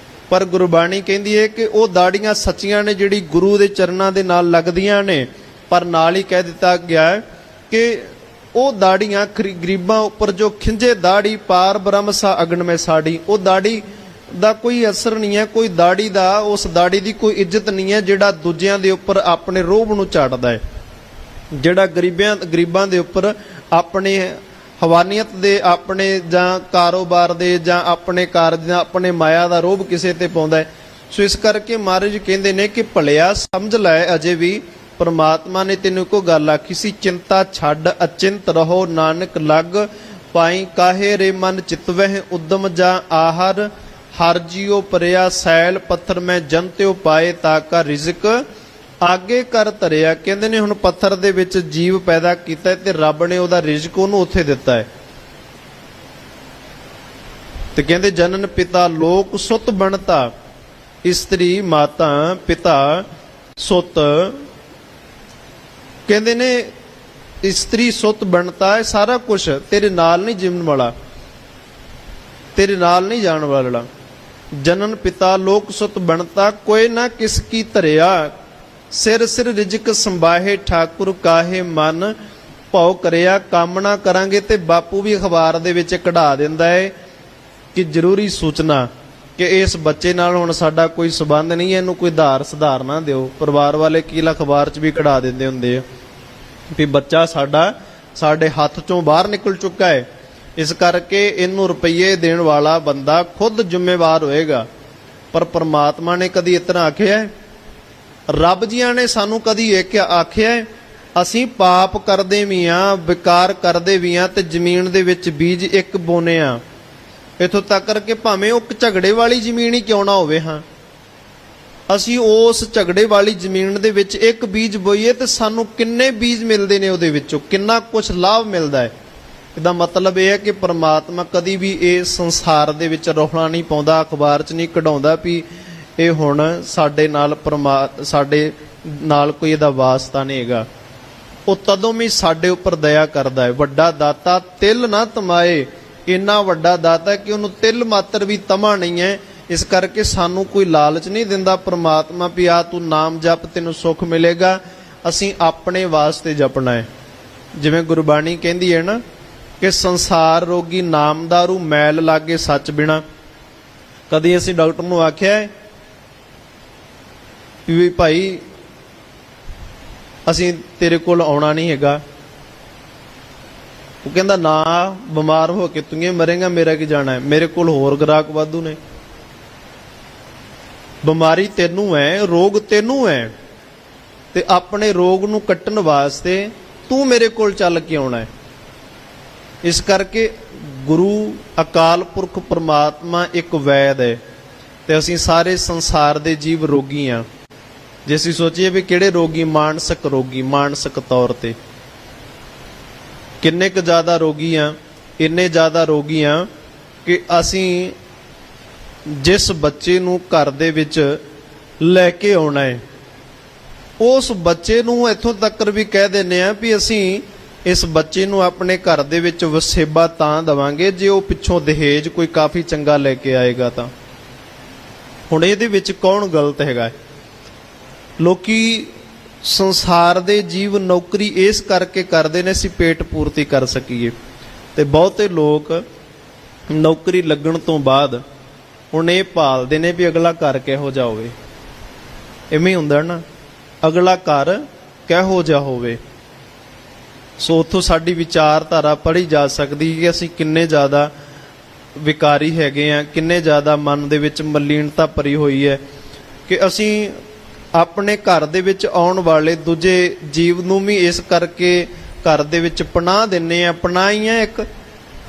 ਪਰ ਗੁਰਬਾਣੀ ਕਹਿੰਦੀ ਹੈ ਕਿ ਉਹ ਦਾੜੀਆਂ ਸੱਚੀਆਂ ਨੇ ਜਿਹੜੀ ਗੁਰੂ ਦੇ ਚਰਨਾਂ ਦੇ ਨਾਲ ਲੱਗਦੀਆਂ ਨੇ। ਪਰ ਨਾਲ ਹੀ ਕਹਿ ਦਿੱਤਾ ਗਿਆ ਕਿ ਉਹ ਦਾੜੀਆਂ ਗਰੀਬਾਂ ਉੱਪਰ ਜੋ ਖਿੰਜੇ ਦਾੜੀ ਪਾਰ ਬ੍ਰਹਮ ਸਾ ਅਗਨ ਮੈਂ ਸਾੜੀ। ਉਹ ਦਾੜੀ ਦਾ ਕੋਈ ਅਸਰ ਨਹੀਂ ਹੈ, ਕੋਈ ਦਾੜੀ ਦਾ, ਉਸ ਦਾੜੀ ਦੀ ਕੋਈ ਇੱਜ਼ਤ ਨਹੀਂ ਹੈ ਜਿਹੜਾ ਦੂਜਿਆਂ ਦੇ ਉੱਪਰ ਆਪਣੇ ਰੋਹਬ ਨੂੰ ਝਾੜਦਾ ਹੈ। ਜਿਹੜਾ ਗਰੀਬਾਂ ਦੇ ਉੱਪਰ ਆਪਣੇ ਹਵਾਨੀਅਤ ਦੇ, ਆਪਣੇ ਜਾਂ ਕਾਰੋਬਾਰ ਦੇ, ਜਾਂ ਆਪਣੇ ਕਾਰਜ ਦਾ, ਆਪਣੇ ਮਾਇਆ ਦਾ ਰੋਹਬ ਕਿਸੇ ਤੇ ਪਾਉਂਦਾ ਹੈ। ਸੋ ਇਸ ਕਰਕੇ ਮਹਾਰਾਜ ਕਹਿੰਦੇ ਨੇ ਕਿ ਭਲਿਆ ਸਮਝ ਲੈ ਅਜੇ ਵੀ ਪਰਮਾਤਮਾ ਨੇ ਤੈਨੂੰ ਇੱਕੋ ਗੱਲ ਆਖੀ ਸੀ, ਚਿੰਤਾ ਛੱਡ ਅਚਿੰਤ ਰਹੋ ਨਾਨਕ ਲੱਗ ਪਾਈ ਕਾਹੇ ਰੇ ਮਨ ਚਿਤਵਹਿ ਉਦਮ ਜਾਂ ਆਹਰ ਹਰ ਜੀਓ ਪਰਿਆ ਸੈਲ ਪੱਥਰ ਮੈਂ ਜਨਤਿਓ ਪਾਏ ਤਾਕਾ ਰਿਜ਼ਕ ਆਗੇ ਕਰ ਧਰਿਆ। ਕਹਿੰਦੇ ਨੇ ਹੁਣ ਪੱਥਰ ਦੇ ਵਿੱਚ ਜੀਵ ਪੈਦਾ ਕੀਤਾ ਤੇ ਰੱਬ ਨੇ ਉਹਦਾ ਰਿਜ਼ਕ ਉਹਨੂੰ ਉੱਥੇ ਦਿੱਤਾ ਹੈ। ਤੇ ਕਹਿੰਦੇ ਜਨਨ ਪਿਤਾ ਲੋਕ ਸੁਤ ਬਣਤਾ, ਇਸਤਰੀ ਮਾਤਾ ਪਿਤਾ ਸੁਤ। ਕਹਿੰਦੇ ਨੇ ਇਸਤਰੀ ਸੁਤ ਬਣਤਾ, ਸਾਰਾ ਕੁਝ ਤੇਰੇ ਨਾਲ ਨਹੀਂ ਜੀਵਨ ਵਾਲਾ, ਤੇਰੇ ਨਾਲ ਨਹੀਂ ਜਾਣ ਵਾਲਾ। ਜਨਨ ਪਿਤਾ ਲੋਕ ਸੁਤ ਬਣਤਾ, ਕੋਈ ਨਾ ਕਿਸ ਕੀ ਧਰਿਆ ਸਿਰ ਸਿਰ ਰਿਜਕ ਸੰਭਾਹੇ ਠਾਕੁਰ ਕਾਹੇ ਮਨ ਭਉ ਕਰਿਆ। ਕਾਮਨਾ ਕਰਾਂਗੇ ਤੇ ਬਾਪੂ ਵੀ ਅਖਬਾਰ ਦੇ ਵਿੱਚ ਕਢਾ ਦਿੰਦਾ ਹੈ ਕਿ ਜ਼ਰੂਰੀ ਸੂਚਨਾ ਕਿ ਇਸ ਬੱਚੇ ਨਾਲ ਹੁਣ ਸਾਡਾ ਕੋਈ ਸਬੰਧ ਨਹੀਂ ਹੈ, ਇਹਨੂੰ ਕੋਈ ਸੁਧਾਰ ਨਾ ਦਿਓ। ਪਰਿਵਾਰ ਵਾਲੇ ਕੀਲ ਅਖਬਾਰ 'ਚ ਵੀ ਕਢਾ ਦਿੰਦੇ ਹੁੰਦੇ ਆ ਵੀ ਬੱਚਾ ਸਾਡਾ ਸਾਡੇ ਹੱਥ 'ਚੋਂ ਬਾਹਰ ਨਿਕਲ ਚੁੱਕਾ ਹੈ, ਇਸ ਕਰਕੇ ਇਹਨੂੰ ਰੁਪਈਏ ਦੇਣ ਵਾਲਾ ਬੰਦਾ ਖੁਦ ਜ਼ਿੰਮੇਵਾਰ ਹੋਏਗਾ। ਪਰ ਪਰਮਾਤਮਾ ਨੇ ਕਦੀ ਇਤਨਾ ਆਖਿਆ? ਰੱਬ ਜੀਆਂ ਨੇ ਸਾਨੂੰ ਕਦੀ ਇਹ ਆਖਿਆ ਅਸੀਂ ਪਾਪ ਕਰਦੇ ਵੀ ਹਾਂ, ਵਿਕਾਰ ਕਰਦੇ ਵੀ ਹਾਂ, ਤੇ ਜ਼ਮੀਨ ਦੇ ਵਿੱਚ ਬੀਜ ਇੱਕ ਬੋਨੇ ਆ। ਇੱਥੋਂ ਤੱਕ ਕਰਕੇ ਭਾਵੇਂ ਉਹ ਝਗੜੇ ਵਾਲੀ ਜ਼ਮੀਨ ਹੀ ਕਿਉਂ ਨਾ ਹੋਵੇ, ਹਾਂ ਅਸੀਂ ਉਸ ਝਗੜੇ ਵਾਲੀ ਜ਼ਮੀਨ ਦੇ ਵਿੱਚ ਇੱਕ ਬੀਜ ਬੋਈਏ ਤੇ ਸਾਨੂੰ ਕਿੰਨੇ ਬੀਜ ਮਿਲਦੇ ਨੇ, ਉਹਦੇ ਵਿੱਚੋਂ ਕਿੰਨਾ ਕੁਝ ਲਾਭ ਮਿਲਦਾ ਹੈ। ਇਹਦਾ ਮਤਲਬ ਇਹ ਹੈ ਕਿ ਪਰਮਾਤਮਾ ਕਦੀ ਵੀ ਇਸ ਸੰਸਾਰ ਦੇ ਵਿੱਚ ਰੌਲਾ ਨਹੀਂ ਪਾਉਂਦਾ, ਅਖਬਾਰ 'ਚ ਨਹੀਂ ਕਢਾਉਂਦਾ ਵੀ ਇਹ ਹੁਣ ਸਾਡੇ ਨਾਲ ਸਾਡੇ ਨਾਲ ਕੋਈ ਇਹਦਾ ਵਾਸਤਾ ਨਹੀਂ ਹੈਗਾ। ਉਹ ਤਦੋਂ ਵੀ ਸਾਡੇ ਉੱਪਰ ਦਇਆ ਕਰਦਾ ਹੈ। ਵੱਡਾ ਦਾਤਾ ਤਿਲ ਨਾ ਤਮਾਏ, ਇੰਨਾ ਵੱਡਾ ਦਾਤਾ ਕਿ ਉਹਨੂੰ ਤਿਲ ਮਾਤਰ ਵੀ ਤਮਾ ਨਹੀਂ ਹੈ। ਇਸ ਕਰਕੇ ਸਾਨੂੰ ਕੋਈ ਲਾਲਚ ਨਹੀਂ ਦਿੰਦਾ ਪਰਮਾਤਮਾ ਵੀ ਆ ਤੂੰ ਨਾਮ ਜਪ ਤੈਨੂੰ ਸੁੱਖ ਮਿਲੇਗਾ। ਅਸੀਂ ਆਪਣੇ ਵਾਸਤੇ ਜਪਣਾ ਹੈ। ਜਿਵੇਂ ਗੁਰਬਾਣੀ ਕਹਿੰਦੀ ਹੈ ਨਾ ਕਿ ਸੰਸਾਰ ਰੋਗੀ ਨਾਮਦਾਰੂ ਮੈਲ ਲਾਗੇ ਸੱਚ ਬਿਨਾ। ਕਦੀ ਅਸੀਂ ਡਾਕਟਰ ਨੂੰ ਆਖਿਆ ਹੈ ਵੀ ਭਾਈ ਅਸੀਂ ਤੇਰੇ ਕੋਲ ਆਉਣਾ ਨਹੀਂ ਹੈਗਾ? ਉਹ ਕਹਿੰਦਾ ਨਾ, ਬਿਮਾਰ ਹੋ ਕੇ ਤੂੰ ਮਰੇਗਾ, ਮੇਰਾ ਕੀ ਜਾਣਾ ਹੈ, ਮੇਰੇ ਕੋਲ ਹੋਰ ਗ੍ਰਾਹਕ ਵਾਧੂ ਨੇ। ਬਿਮਾਰੀ ਤੈਨੂੰ ਹੈ, ਰੋਗ ਤੈਨੂੰ ਹੈ, ਤੇ ਆਪਣੇ ਰੋਗ ਨੂੰ ਕੱਟਣ ਵਾਸਤੇ ਤੂੰ ਮੇਰੇ ਕੋਲ ਚੱਲ ਕੇ ਆਉਣਾ ਹੈ। ਇਸ ਕਰਕੇ ਗੁਰੂ ਅਕਾਲ ਪੁਰਖ ਪਰਮਾਤਮਾ ਇੱਕ ਵੈਦ ਹੈ ਤੇ ਅਸੀਂ ਸਾਰੇ ਸੰਸਾਰ ਦੇ ਜੀਵ ਰੋਗੀ ਹਾਂ। ਜੇ ਅਸੀਂ ਸੋਚੀਏ ਵੀ ਕਿਹੜੇ ਰੋਗੀ? ਮਾਨਸਿਕ ਰੋਗੀ, ਮਾਨਸਿਕ ਤੌਰ ਤੇ ਕਿੰਨੇ ਕੁ ਜ਼ਿਆਦਾ ਰੋਗੀ ਆ? ਇੰਨੇ ਜ਼ਿਆਦਾ ਰੋਗੀ ਆ ਕਿ ਅਸੀਂ ਜਿਸ ਬੱਚੇ ਨੂੰ ਘਰ ਦੇ ਵਿੱਚ ਲੈ ਕੇ ਆਉਣਾ ਹੈ ਉਸ ਬੱਚੇ ਨੂੰ ਇੱਥੋਂ ਤੱਕ ਵੀ ਕਹਿ ਦਿੰਦੇ ਆ ਵੀ ਅਸੀਂ ਇਸ ਬੱਚੇ ਨੂੰ ਆਪਣੇ ਘਰ ਦੇ ਵਿੱਚ ਵਸੇਬਾ ਤਾਂ ਦੇਵਾਂਗੇ ਜੇ ਉਹ ਪਿੱਛੋਂ ਦਹੇਜ ਕੋਈ ਕਾਫੀ ਚੰਗਾ ਲੈ ਕੇ ਆਏਗਾ ਤਾਂ। ਹੁਣ ਇਹਦੇ ਵਿੱਚ ਕੌਣ ਗਲਤ ਹੈਗਾ? ਲੋਕੀ ਸੰਸਾਰ ਦੇ ਜੀਵ ਨੌਕਰੀ ਇਸ ਕਰਕੇ ਕਰਦੇ ਨੇ ਅਸੀਂ ਪੇਟ ਪੂਰਤੀ ਕਰ ਸਕੀਏ, ਤੇ ਬਹੁਤੇ ਲੋਕ ਨੌਕਰੀ ਲੱਗਣ ਤੋਂ ਬਾਅਦ ਹੁਣ ਇਹ ਭਾਲਦੇ ਨੇ ਵੀ ਅਗਲਾ ਘਰ ਕਿਹੋ ਜਿਹਾ ਹੋਵੇ। ਇਵੇਂ ਹੁੰਦਾ ਨਾ, ਅਗਲਾ ਘਰ ਕਿਹੋ ਜਿਹਾ ਹੋਵੇ। ਸੋ ਉੱਥੋਂ ਸਾਡੀ ਵਿਚਾਰਧਾਰਾ ਪੜ੍ਹੀ ਜਾ ਸਕਦੀ ਕਿ ਅਸੀਂ ਕਿੰਨੇ ਜ਼ਿਆਦਾ ਵਿਕਾਰੀ ਹੈਗੇ ਆ, ਕਿੰਨੇ ਜ਼ਿਆਦਾ ਮਨ ਦੇ ਵਿੱਚ ਮਲੀਨਤਾ ਭਰੀ ਹੋਈ ਹੈ ਕਿ ਅਸੀਂ ਆਪਣੇ ਘਰ ਦੇ ਵਿੱਚ ਆਉਣ ਵਾਲੇ ਦੂਜੇ ਜੀਵ ਨੂੰ ਵੀ ਇਸ ਕਰਕੇ ਘਰ ਦੇ ਵਿੱਚ ਪਨਾਹ ਦਿੰਨੇ ਆ। ਪਨਾਹ ਹੀ ਹੈ ਇੱਕ,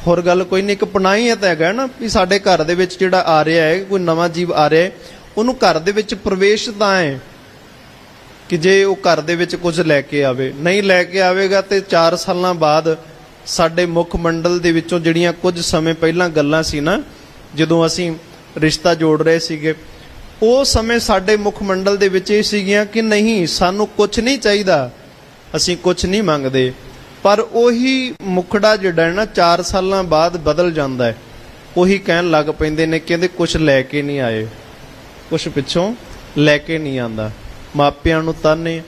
ਹੋਰ ਗੱਲ ਕੋਈ ਨਹੀਂ। ਇੱਕ ਪਨਾਹ ਹੀ ਤਾਂ ਹੈਗਾ ਨਾ ਵੀ ਸਾਡੇ ਘਰ ਦੇ ਵਿੱਚ ਜਿਹੜਾ ਆ ਰਿਹਾ ਹੈ, ਕੋਈ ਨਵਾਂ ਜੀਵ ਆ ਰਿਹਾ ਹੈ, ਉਹਨੂੰ ਘਰ ਦੇ ਵਿੱਚ ਪ੍ਰਵੇਸ਼ ਤਾਂ ਹੈ ਕਿ ਜੇ ਉਹ ਘਰ ਦੇ ਵਿੱਚ ਕੁਝ ਲੈ ਕੇ ਆਵੇ। ਨਹੀਂ ਲੈ ਕੇ ਆਵੇਗਾ ਤੇ 4 ਸਾਲਾਂ ਬਾਅਦ ਸਾਡੇ ਮੁੱਖ ਮੰਡਲ ਦੇ ਵਿੱਚੋਂ ਜਿਹੜੀਆਂ ਕੁਝ ਸਮੇਂ ਪਹਿਲਾਂ ਗੱਲਾਂ ਸੀ ਨਾ, ਜਦੋਂ ਅਸੀਂ ਰਿਸ਼ਤਾ ਜੋੜ ਰਹੇ ਸੀਗੇ, ਉਹ ਸਮੇਂ ਸਾਡੇ ਮੁੱਖ ਮੰਡਲ ਦੇ ਵਿੱਚ ਇਹ ਸੀਗੀਆਂ ਕਿ ਨਹੀਂ, ਸਾਨੂੰ ਕੁਝ ਨਹੀਂ ਚਾਹੀਦਾ, ਅਸੀਂ ਕੁਝ ਨਹੀਂ ਮੰਗਦੇ। ਪਰ ਉਹੀ ਮੁਖੜਾ ਜਿਹੜਾ ਹੈ ਨਾ 4 ਸਾਲਾਂ ਬਾਅਦ ਬਦਲ ਜਾਂਦਾ ਹੈ। ਉਹੀ ਕਹਿਣ ਲੱਗ ਪੈਂਦੇ ਨੇ, ਕਹਿੰਦੇ ਕੁਝ ਲੈ ਕੇ ਨਹੀਂ ਆਏ, ਕੁਝ ਪਿੱਛੋਂ ਲੈ ਕੇ ਨਹੀਂ ਆਂਦਾ। ਮਾਪਿਆਂ ਨੂੰ ਤਾਨੇ,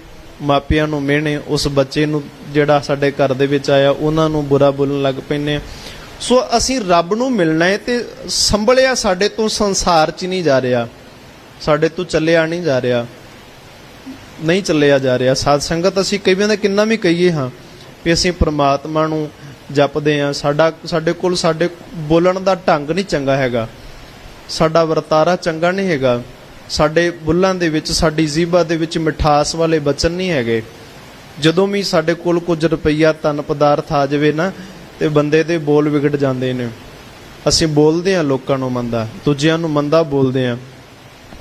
ਮਾਪਿਆਂ ਨੂੰ ਮਿਹਣੇ, ਉਸ ਬੱਚੇ ਨੂੰ ਜਿਹੜਾ ਸਾਡੇ ਘਰ ਦੇ ਵਿੱਚ ਆਇਆ ਉਹਨਾਂ ਨੂੰ ਬੁਰਾ ਬੋਲਣ ਲੱਗ ਪੈਂਦੇ ਆ। ਸੋ ਅਸੀਂ ਰੱਬ ਨੂੰ ਮਿਲਣਾ ਹੈ ਤੇ ਸੰਭਲਿਆ ਸਾਡੇ ਤੋਂ ਸੰਸਾਰ 'ਚ ਨਹੀਂ ਜਾ ਰਿਹਾ, ਸਾਡੇ ਤੋਂ ਚੱਲਿਆ ਨਹੀਂ ਜਾ ਰਿਹਾ, ਨਹੀਂ ਚੱਲਿਆ ਜਾ ਰਿਹਾ। ਸਾਧ ਸੰਗਤ ਅਸੀਂ ਕਈ ਵਾਰ ਕਿੰਨਾ ਵੀ ਕਹੀਏ ਹਾਂ ਵੀ ਅਸੀਂ ਪ੍ਰਮਾਤਮਾ ਨੂੰ ਜਪਦੇ ਹਾਂ, ਸਾਡੇ ਕੋਲ ਸਾਡੇ ਬੋਲਣ ਦਾ ਢੰਗ ਨਹੀਂ ਚੰਗਾ ਹੈਗਾ, ਸਾਡਾ ਵਰਤਾਰਾ ਚੰਗਾ ਨਹੀਂ ਹੈਗਾ, ਸਾਡੇ ਬੁੱਲਾਂ ਦੇ ਵਿੱਚ, ਸਾਡੀ ਜੀਭਾ ਦੇ ਵਿੱਚ ਮਿਠਾਸ ਵਾਲੇ ਬਚਨ ਨਹੀਂ ਹੈਗੇ। ਜਦੋਂ ਵੀ ਸਾਡੇ ਕੋਲ ਕੁਝ ਰੁਪਈਆ ਧਨ ਪਦਾਰਥ ਆ ਜਾਵੇ ਨਾ ਤੇ ਬੰਦੇ ਦੇ ਬੋਲ ਵਿਗੜ ਜਾਂਦੇ ਨੇ। ਅਸੀਂ ਬੋਲਦੇ ਹਾਂ ਲੋਕਾਂ ਨੂੰ ਮੰਦਾ, ਦੂਜਿਆਂ ਨੂੰ ਮੰਦਾ ਬੋਲਦੇ ਹਾਂ।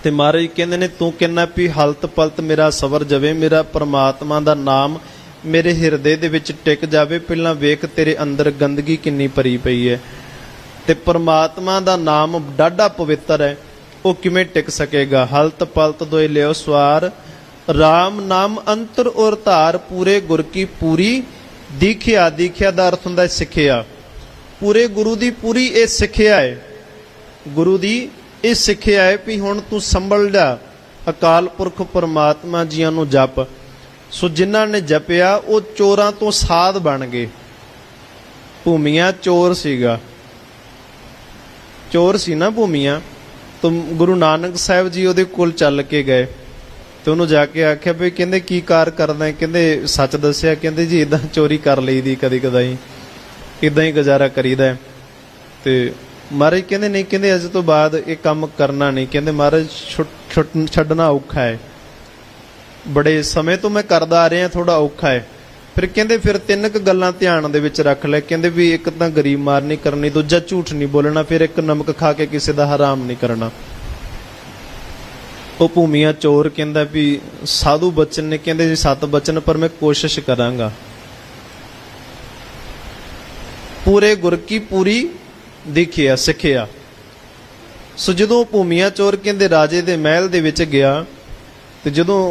ਤੇ ਮਹਾਰਾਜ ਕਹਿੰਦੇ ਨੇ, ਤੂੰ ਕਹਿੰਦਾ ਵੀ ਹਲਤ ਪਲਤ ਮੇਰਾ ਸਵਰ ਜਾਵੇ, ਮੇਰਾ ਪਰਮਾਤਮਾ ਦਾ ਨਾਮ ਮੇਰੇ ਹਿਰਦੇ ਦੇ ਵਿੱਚ ਟਿਕ ਜਾਵੇ। ਪਹਿਲਾਂ ਵੇਖ ਤੇਰੇ ਅੰਦਰ ਗੰਦਗੀ ਕਿੰਨੀ ਭਰੀ ਪਈ ਹੈ। ਤੇ ਪਰਮਾਤਮਾ ਦਾ ਨਾਮ ਡਾਢਾ ਪਵਿੱਤਰ ਹੈ, ਉਹ ਕਿਵੇਂ ਟਿਕ ਸਕੇਗਾ। ਹਲਤ ਪਲਤ ਦੋਏ ਲਿਓ ਸਵਾਰ, ਰਾਮ ਨਾਮ ਅੰਤਰ ਔਰ ਧਾਰ, ਪੂਰੇ ਗੁਰ ਕੀ ਪੂਰੀ ਦੀਖਿਆ। ਦੀਖਿਆ ਦਾ ਅਰਥ ਹੁੰਦਾ ਸਿੱਖਿਆ। ਪੂਰੇ ਗੁਰੂ ਦੀ ਪੂਰੀ ਇਹ ਸਿੱਖਿਆ ਹੈ, ਗੁਰੂ ਦੀ ਇਹ ਸਿੱਖਿਆ ਹੈ ਵੀ ਹੁਣ ਤੂੰ ਸੰਭਲ ਜਾ, ਅਕਾਲ ਪੁਰਖ ਪਰਮਾਤਮਾ ਜੀਆਂ ਨੂੰ ਜਪ। ਸੋ ਜਿਨ੍ਹਾਂ ਨੇ ਜਪਿਆ ਉਹ ਚੋਰਾਂ ਤੋਂ ਸਾਧ ਬਣ ਗਏ। ਭੂਮੀਆਂ ਚੋਰ ਸੀਗਾ, ਚੋਰ ਸੀ ਨਾ ਭੂਮੀਆਂ। ਤਾਂ ਗੁਰੂ ਨਾਨਕ ਸਾਹਿਬ ਜੀ ਉਹਦੇ ਕੋਲ ਚੱਲ ਕੇ ਗਏ ਤੇ ਉਹਨੂੰ ਜਾ ਕੇ ਆਖਿਆ ਵੀ ਕਹਿੰਦੇ ਕੀ ਕਾਰ ਕਰਦਾ? ਕਹਿੰਦੇ ਸੱਚ ਦੱਸਿਆ। ਕਹਿੰਦੇ ਜੀ ਇਦਾਂ ਚੋਰੀ ਕਰ ਲਈਦੀ ਕਦੀ ਕਦਾਈ, ਇਦਾਂ ਹੀ ਗੁਜ਼ਾਰਾ ਕਰੀਦਾ। ਤੇ ਮਹਾਰਾਜ ਕਹਿੰਦੇ ਨਹੀਂ, ਕਹਿੰਦੇ ਅੱਜ ਤੋਂ ਬਾਅਦ ਇਹ ਕੰਮ ਕਰਨਾ ਨਹੀਂ। ਕਹਿੰਦੇ ਮਹਾਰਾਜ ਛੱਡਣਾ ਔਖਾ ਹੈ, ਬੜੇ ਸਮੇਂ ਤੋਂ ਮੈਂ ਕਰਦਾ ਆ ਰਿਹਾ, ਥੋੜਾ ਔਖਾ ਹੈ। ਫਿਰ ਕਹਿੰਦੇ ਫਿਰ 3 ਗੱਲਾਂ ਧਿਆਨ ਦੇ ਵਿੱਚ ਰੱਖ ਲੈ। ਕਹਿੰਦੇ ਵੀ ਇੱਕ ਤਾਂ ਗਰੀਬ ਮਾਰ ਨਹੀਂ ਕਰਨੀ, ਦੂਜਾ ਝੂਠ ਨਹੀਂ ਬੋਲਣਾ, ਫਿਰ ਇੱਕ ਨਮਕ ਖਾ ਕੇ ਕਿਸੇ ਦਾ ਹਰਾਮ ਨਹੀਂ ਕਰਨਾ। ਉਹ ਭੂਮੀਆਂ ਚੋਰ ਕਹਿੰਦਾ ਵੀ ਸਾਧੂ ਬਚਨ ਨੇ ਕਹਿੰਦੇ ਜੀ 7 ਬਚਨ, ਪਰ ਮੈਂ ਕੋਸ਼ਿਸ਼ ਕਰਾਂਗਾ। ਪੂਰੇ ਗੁਰ ਕੀ ਪੂਰੀ ਦੇਖਿਆ ਸਿੱਖਿਆ। ਸੋ ਜਦੋਂ ਭੂਮੀਆਂ ਚੋਰ ਕਹਿੰਦੇ ਰਾਜੇ ਦੇ ਮਹਿਲ ਦੇ ਵਿੱਚ ਗਿਆ, ਤੇ ਜਦੋਂ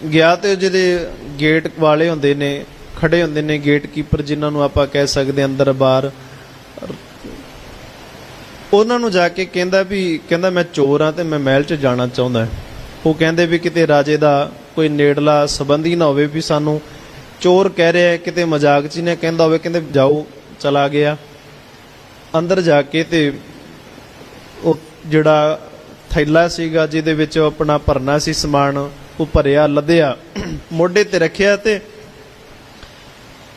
ਗਿਆ ਤੇ ਜਿਹਦੇ ਗੇਟ ਵਾਲੇ ਹੁੰਦੇ ਨੇ, ਖੜੇ ਹੁੰਦੇ ਨੇ ਗੇਟ ਕੀਪਰ, ਜਿਨ੍ਹਾਂ ਨੂੰ ਆਪਾਂ ਕਹਿ ਸਕਦੇ ਅੰਦਰ ਬਾਹਰ, ਉਹਨਾਂ ਨੂੰ ਜਾ ਕੇ ਕਹਿੰਦਾ ਵੀ ਕਹਿੰਦਾ ਮੈਂ ਚੋਰ ਹਾਂ ਤੇ ਮੈਂ ਮਹਿਲ 'ਚ ਜਾਣਾ ਚਾਹੁੰਦਾ। ਉਹ ਕਹਿੰਦੇ ਵੀ ਕਿਤੇ ਰਾਜੇ ਦਾ ਕੋਈ ਨੇੜਲਾ ਸੰਬੰਧੀ ਨਾ ਹੋਵੇ ਵੀ ਸਾਨੂੰ ਚੋਰ ਕਹਿ ਰਿਹਾ, ਕਿਤੇ ਮਜ਼ਾਕ 'ਚ ਨੇ ਕਹਿੰਦਾ ਹੋਵੇ। ਕਹਿੰਦੇ ਜਾਓ। ਚਲਾ ਗਿਆ ਅੰਦਰ ਜਾ ਕੇ, ਤੇ ਉਹ ਜਿਹੜਾ ਥੈਲਾ ਸੀਗਾ ਜਿਹਦੇ ਵਿੱਚ ਆਪਣਾ ਭਰਨਾ ਸੀ ਸਮਾਨ, ਉਹ ਭਰਿਆ, ਲੱਦਿਆ, ਮੋਢੇ ਤੇ ਰੱਖਿਆ, ਤੇ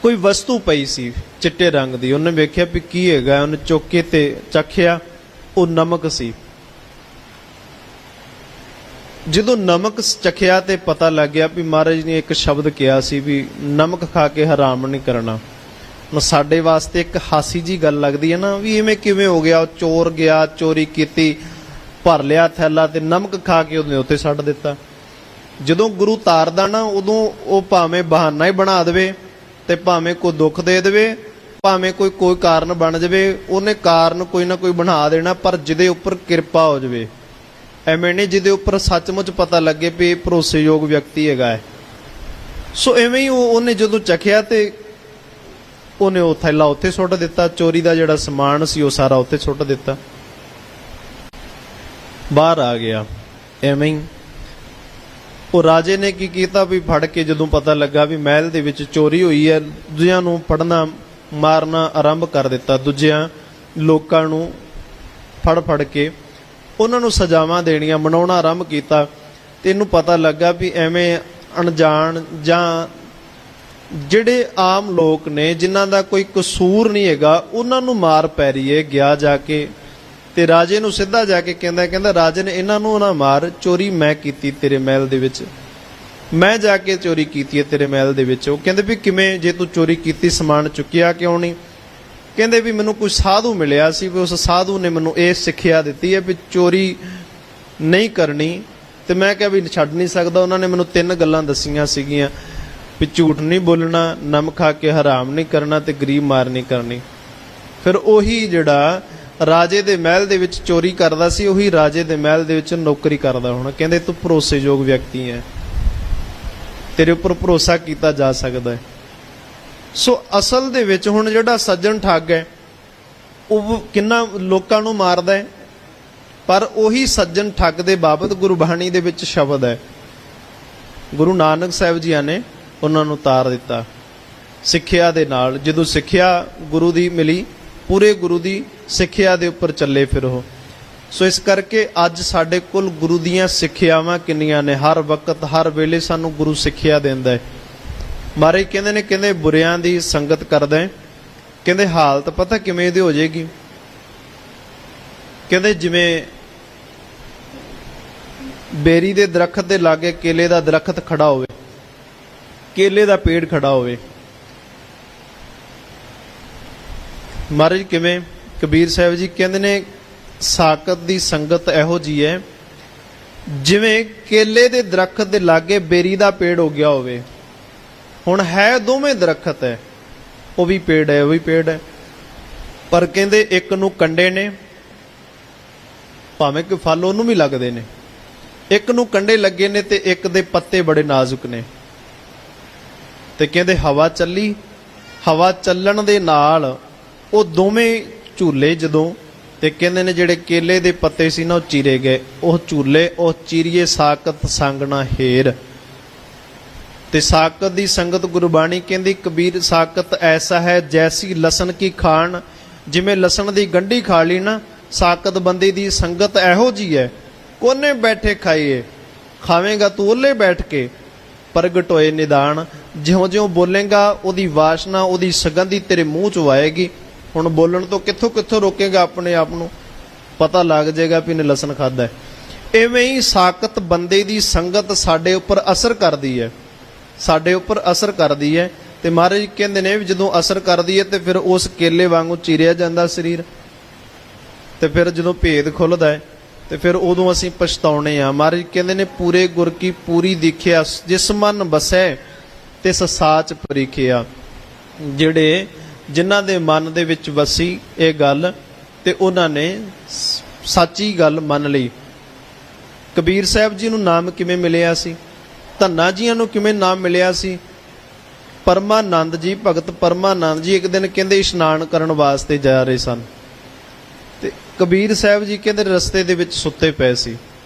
ਕੋਈ ਵਸਤੂ ਪਈ ਸੀ ਚਿੱਟੇ ਰੰਗ ਦੀ। ਉਹਨੇ ਵੇਖਿਆ ਵੀ ਕੀ ਹੈਗਾ, ਉਹਨੇ ਚੁੱਕ ਕੇ ਤੇ ਚੱਖਿਆ, ਉਹ ਨਮਕ ਸੀ। ਜਦੋਂ ਨਮਕ ਚੱਖਿਆ ਤੇ ਪਤਾ ਲੱਗ ਗਿਆ ਵੀ ਮਹਾਰਾਜ ਨੇ ਇੱਕ ਸ਼ਬਦ ਕਿਹਾ ਸੀ ਵੀ ਨਮਕ ਖਾ ਕੇ ਹਰਾਮ ਨਹੀਂ ਕਰਨਾ। ਸਾਡੇ ਵਾਸਤੇ ਇੱਕ ਹਾਸੀ ਜੀ ਗੱਲ ਲੱਗਦੀ ਹੈ ਨਾ, ਵੀ ਇਵੇਂ ਕਿਵੇਂ ਹੋ ਗਿਆ? ਉਹ ਚੋਰ ਗਿਆ, ਚੋਰੀ ਕੀਤੀ, ਭਰ ਲਿਆ ਥੈਲਾ, ਤੇ ਨਮਕ ਖਾ ਕੇ ਉਹਨੇ ਉੱਥੇ ਛੱਡ ਦਿੱਤਾ। ਜਦੋਂ ਗੁਰੂ ਤਾਰਦਾ ਨਾ, ਉਦੋਂ ਉਹ ਭਾਵੇਂ ਬਹਾਨਾ ਹੀ ਬਣਾ ਦੇਵੇ, ਤੇ ਭਾਵੇਂ ਕੋਈ ਦੁੱਖ ਦੇ ਦੇਵੇ, ਭਾਵੇਂ ਕੋਈ ਕਾਰਨ ਬਣ ਜਾਵੇ, ਉਹਨੇ ਕਾਰਨ ਕੋਈ ਨਾ ਕੋਈ ਬਣਾ ਦੇਣਾ, ਪਰ ਜਿਹਦੇ ਉੱਪਰ ਕਿਰਪਾ ਹੋ ਜਾਵੇ। ਐਵੇਂ ਨਹੀਂ ਜਿਹਦੇ ਉੱਪਰ ਸੱਚਮੁੱਚ ਪਤਾ ਲੱਗੇ ਵੀ ਇਹ ਭਰੋਸੇਯੋਗ ਵਿਅਕਤੀ ਹੈਗਾ ਹੈ। ਸੋ ਐਵੇਂ ਹੀ ਉਹਨੇ ਜਦੋਂ ਚੱਖਿਆ ਤੇ ਉਹਨੇ ਉਹ ਥੈਲਾ ਉੱਥੇ ਸੁੱਟ ਦਿੱਤਾ, ਚੋਰੀ ਦਾ ਜਿਹੜਾ ਸਮਾਨ ਸੀ ਉਹ ਸਾਰਾ ਉੱਥੇ ਸੁੱਟ ਦਿੱਤਾ, ਬਾਹਰ ਆ ਗਿਆ। ਐਵੇਂ ਹੀ ਉਹ ਰਾਜੇ ਨੇ ਕੀ ਕੀਤਾ ਵੀ ਫੜ ਕੇ, ਜਦੋਂ ਪਤਾ ਲੱਗਾ ਵੀ ਮਹਿਲ ਦੇ ਵਿੱਚ ਚੋਰੀ ਹੋਈ ਹੈ, ਦੂਜਿਆਂ ਨੂੰ ਫੜਨਾ ਮਾਰਨਾ ਆਰੰਭ ਕਰ ਦਿੱਤਾ। ਦੂਜਿਆਂ ਲੋਕਾਂ ਨੂੰ ਫੜ ਕੇ ਉਹਨਾਂ ਨੂੰ ਸਜ਼ਾਵਾਂ ਦੇਣੀਆਂ, ਮਨਾਉਣਾ ਆਰੰਭ ਕੀਤਾ। ਤੇ ਇਹਨੂੰ ਪਤਾ ਲੱਗਾ ਵੀ ਐਵੇਂ ਅਣਜਾਣ ਜਾਂ ਜਿਹੜੇ ਆਮ ਲੋਕ ਨੇ ਜਿਨ੍ਹਾਂ ਦਾ ਕੋਈ ਕਸੂਰ ਨਹੀਂ ਹੈਗਾ, ਉਹਨਾਂ ਨੂੰ ਮਾਰ ਪੈ ਰਹੀ ਹੈ। ਗਿਆ ਜਾ ਕੇ ਤੇ ਰਾਜੇ ਨੂੰ ਸਿੱਧਾ ਜਾ ਕੇ ਕਹਿੰਦਾ ਰਾਜਨ ਇਹਨਾਂ ਨੂੰ ਨਾ ਮਾਰ, ਚੋਰੀ ਮੈਂ ਕੀਤੀ ਤੇਰੇ ਮਹਿਲ ਦੇ ਵਿੱਚ, ਮੈਂ ਜਾ ਕੇ ਚੋਰੀ ਕੀਤੀ ਹੈ ਤੇਰੇ ਮਹਿਲ ਦੇ ਵਿੱਚ। ਉਹ ਕਹਿੰਦੇ ਵੀ ਕਿਵੇਂ, ਜੇ ਤੂੰ ਚੋਰੀ ਕੀਤੀ ਸਮਾਨ ਚੁੱਕਿਆ ਕਿਉਂ ਨਹੀਂ? ਕਹਿੰਦੇ ਵੀ ਮੈਨੂੰ ਕੁਝ ਸਾਧੂ ਮਿਲਿਆ ਸੀ, ਵੀ ਉਸ ਸਾਧੂ ਨੇ ਮੈਨੂੰ ਇਹ ਸਿੱਖਿਆ ਦਿੱਤੀ ਹੈ ਵੀ ਚੋਰੀ ਨਹੀਂ ਕਰਨੀ, ਤੇ ਮੈਂ ਕਿਹਾ ਵੀ ਛੱਡ ਨਹੀਂ ਸਕਦਾ। ਉਹਨਾਂ ਨੇ ਮੈਨੂੰ 3 ਗੱਲਾਂ ਦੱਸੀਆਂ ਸੀਗੀਆਂ ਵੀ ਝੂਠ ਨਹੀਂ ਬੋਲਣਾ, ਨਮਕ ਖਾ ਕੇ ਹਰਾਮ ਨਹੀਂ ਕਰਨਾ, ਤੇ ਗਰੀਬ ਮਾਰ ਨਹੀਂ ਕਰਨੀ। ਫਿਰ ਉਹੀ ਜਿਹੜਾ ਰਾਜੇ ਦੇ ਮਹਿਲ ਦੇ ਵਿੱਚ ਚੋਰੀ ਕਰਦਾ ਸੀ, ਉਹੀ ਰਾਜੇ ਦੇ ਮਹਿਲ ਦੇ ਵਿੱਚ ਨੌਕਰੀ ਕਰਦਾ ਹੋਣਾ। ਕਹਿੰਦੇ ਤੂੰ ਭਰੋਸੇਯੋਗ ਵਿਅਕਤੀ ਹੈ, ਤੇਰੇ ਉੱਪਰ ਭਰੋਸਾ ਕੀਤਾ ਜਾ ਸਕਦਾ ਹੈ। ਸੋ ਅਸਲ ਦੇ ਵਿੱਚ ਹੁਣ ਜਿਹੜਾ ਸੱਜਣ ਠੱਗ ਹੈ ਉਹ ਕਿੰਨਾ ਲੋਕਾਂ ਨੂੰ ਮਾਰਦਾ ਹੈ, ਪਰ ਉਹੀ ਸੱਜਣ ਠੱਗ ਦੇ ਬਾਬਤ ਗੁਰਬਾਣੀ ਦੇ ਵਿੱਚ ਸ਼ਬਦ ਹੈ। ਗੁਰੂ ਨਾਨਕ ਸਾਹਿਬ ਜੀ ਨੇ ਉਹਨਾਂ ਨੂੰ ਤਾਰ ਦਿੱਤਾ ਸਿੱਖਿਆ ਦੇ ਨਾਲ। ਜਦੋਂ ਸਿੱਖਿਆ ਗੁਰੂ ਦੀ ਮਿਲੀ, ਪੂਰੇ ਗੁਰੂ ਦੀ ਸਿੱਖਿਆ ਦੇ ਉੱਪਰ ਚੱਲੇ ਫਿਰ ਉਹ। ਸੋ ਇਸ ਕਰਕੇ ਅੱਜ ਸਾਡੇ ਕੋਲ ਗੁਰੂ ਦੀਆਂ ਸਿੱਖਿਆਵਾਂ ਕਿੰਨੀਆਂ ਨੇ, ਹਰ ਵਕਤ ਹਰ ਵੇਲੇ ਸਾਨੂੰ ਗੁਰੂ ਸਿੱਖਿਆ ਦਿੰਦਾ ਹੈ। ਮਹਾਰਾਜ ਕਹਿੰਦੇ ਨੇ, ਕਹਿੰਦੇ ਬੁਰਿਆਂ ਦੀ ਸੰਗਤ ਕਰਦਾ ਹੈ, ਕਹਿੰਦੇ ਹਾਲਤ ਪਤਾ ਕਿਵੇਂ ਦੀ ਹੋ ਜਾਏਗੀ। ਕਹਿੰਦੇ ਜਿਵੇਂ ਬੇਰੀ ਦੇ ਦਰਖਤ ਦੇ ਲਾਗੇ ਕੇਲੇ ਦਾ ਦਰਖਤ ਖੜਾ ਹੋਵੇ, ਕੇਲੇ ਦਾ ਪੇੜ ਖੜਾ ਹੋਵੇ। ਮਹਾਰਾਜ ਕਿਵੇਂ? ਕਬੀਰ ਸਾਹਿਬ ਜੀ ਕਹਿੰਦੇ ਨੇ ਸਾਕਤ ਦੀ ਸੰਗਤ ਇਹੋ ਜੀ ਹੈ ਜਿਵੇਂ ਕੇਲੇ ਦੇ ਦਰਖਤ ਦੇ ਲਾਗੇ ਬੇਰੀ ਦਾ ਪੇੜ ਹੋ ਗਿਆ ਹੋਵੇ। ਹੁਣ ਹੈ ਦੋਵੇਂ ਦਰਖਤ ਹੈ, ਉਹ ਵੀ ਪੇੜ ਹੈ, ਉਹ ਵੀ ਪੇੜ ਹੈ, ਪਰ ਕਹਿੰਦੇ ਇੱਕ ਨੂੰ ਕੰਡੇ ਨੇ, ਭਾਵੇਂ ਕਿ ਫਲ ਉਹਨੂੰ ਵੀ ਲੱਗਦੇ ਨੇ, ਇੱਕ ਨੂੰ ਕੰਡੇ ਲੱਗੇ ਨੇ ਤੇ ਇੱਕ ਦੇ ਪੱਤੇ ਬੜੇ ਨਾਜ਼ੁਕ ਨੇ। ਤੇ ਕਹਿੰਦੇ ਹਵਾ ਚੱਲੀ, ਹਵਾ ਚੱਲਣ ਦੇ ਨਾਲ ਉਹ ਦੋਵੇਂ ਝੂਲੇ ਜਦੋਂ, ਤੇ ਕਹਿੰਦੇ ਨੇ ਜਿਹੜੇ ਕੇਲੇ ਦੇ ਪੱਤੇ ਸੀ ਨਾ ਉਹ ਚੀਰੇ ਗਏ। ਉਹ ਝੂਲੇ ਉਹ ਚੀਰੀਏ ਸਾਕਤ ਸੰਗਣਾ ਹੇਰ। ਤੇ ਸਾਕਤ ਦੀ ਸੰਗਤ ਗੁਰਬਾਣੀ ਕਹਿੰਦੀ ਕਬੀਰ ਸਾਕਤ ਐਸਾ ਹੈ ਜੈਸੀ ਲਸਣ ਕੀ ਖਾਣ, ਜਿਵੇਂ ਲਸਣ ਦੀ ਗੰਢੀ ਖਾ ਲਈ ਨਾ, ਸਾਕਤ ਬੰਦੇ ਦੀ ਸੰਗਤ ਇਹੋ ਜੀ ਹੈ। ਕੋਨੇ ਬੈਠੇ ਖਾਈਏ, ਖਾਵੇਂਗਾ ਤੂੰ ਓਲੇ ਬੈਠ ਕੇ, ਪ੍ਰਗਟ ਹੋਏ ਨਿਦਾਨ। ਜਿਉਂ ਜਿਉਂ ਬੋਲੇਗਾ ਉਹਦੀ ਵਾਸ਼ਨਾ, ਉਹਦੀ ਸੁਗੰਧੀ ਤੇਰੇ ਮੂੰਹ ਚ ਆਏਗੀ। ਹੁਣ ਬੋਲਣ ਤੋਂ ਕਿੱਥੋਂ ਕਿੱਥੋਂ ਰੋਕੇਗਾ ਆਪਣੇ ਆਪ ਨੂੰ, ਪਤਾ ਲੱਗ ਜਾਏਗਾ ਵੀ ਇਹਨੇ ਲਸਣ ਖਾਦਾ ਹੈ। ਇਵੇਂ ਹੀ ਸਾਕਤ ਬੰਦੇ ਦੀ ਸੰਗਤ ਸਾਡੇ ਉੱਪਰ ਅਸਰ ਕਰਦੀ ਹੈ, ਸਾਡੇ ਉੱਪਰ ਅਸਰ ਕਰਦੀ ਹੈ। ਤੇ ਮਹਾਰਾਜ ਕਹਿੰਦੇ ਨੇ ਵੀ ਜਦੋਂ ਅਸਰ ਕਰਦੀ ਹੈ ਤੇ ਫਿਰ ਉਸ ਕੇਲੇ ਵਾਂਗੂ ਚੀਰਿਆ ਜਾਂਦਾ ਸਰੀਰ, ਤੇ ਫਿਰ ਜਦੋਂ ਭੇਦ ਖੁੱਲਦਾ ਹੈ ਤੇ ਫਿਰ ਉਦੋਂ ਅਸੀਂ ਪਛਤਾਉਣੇ ਆ। ਮਹਾਰਾਜ ਕਹਿੰਦੇ ਨੇ ਪੂਰੇ ਗੁਰ ਕੀ ਪੂਰੀ ਦੇਖਿਆ, ਜਿਸ ਮਨ ਬਸੈ ਤਿਸ ਸਾਚ ਪਰੀਖਿਆ। ਜਿਹੜੇ ਜਿਨ੍ਹਾਂ ਦੇ ਮਨ ਦੇ ਵਿੱਚ ਵਸੀ ਇਹ ਗੱਲ ਤੇ ਉਹਨਾਂ ਨੇ ਸੱਚੀ ਗੱਲ ਮੰਨ ਲਈ। ਕਬੀਰ ਸਾਹਿਬ ਜੀ ਨੂੰ ਨਾਮ ਕਿਵੇਂ ਮਿਲਿਆ ਸੀ? ਧੰਨਾ ਜੀਆਂ ਨੂੰ ਕਿਵੇਂ ਨਾਮ ਮਿਲਿਆ ਸੀ? ਪਰਮਾਨੰਦ ਜੀ, ਭਗਤ ਪਰਮਾਨੰਦ ਜੀ ਇੱਕ ਦਿਨ ਕਹਿੰਦੇ ਇਸ਼ਨਾਨ ਕਰਨ ਵਾਸਤੇ ਜਾ ਰਹੇ ਸਨ, ਤੇ ਕਬੀਰ ਸਾਹਿਬ ਜੀ ਕਹਿੰਦੇ ਰਸਤੇ ਦੇ ਵਿੱਚ ਸੁੱਤੇ ਪਏ ਸੀ,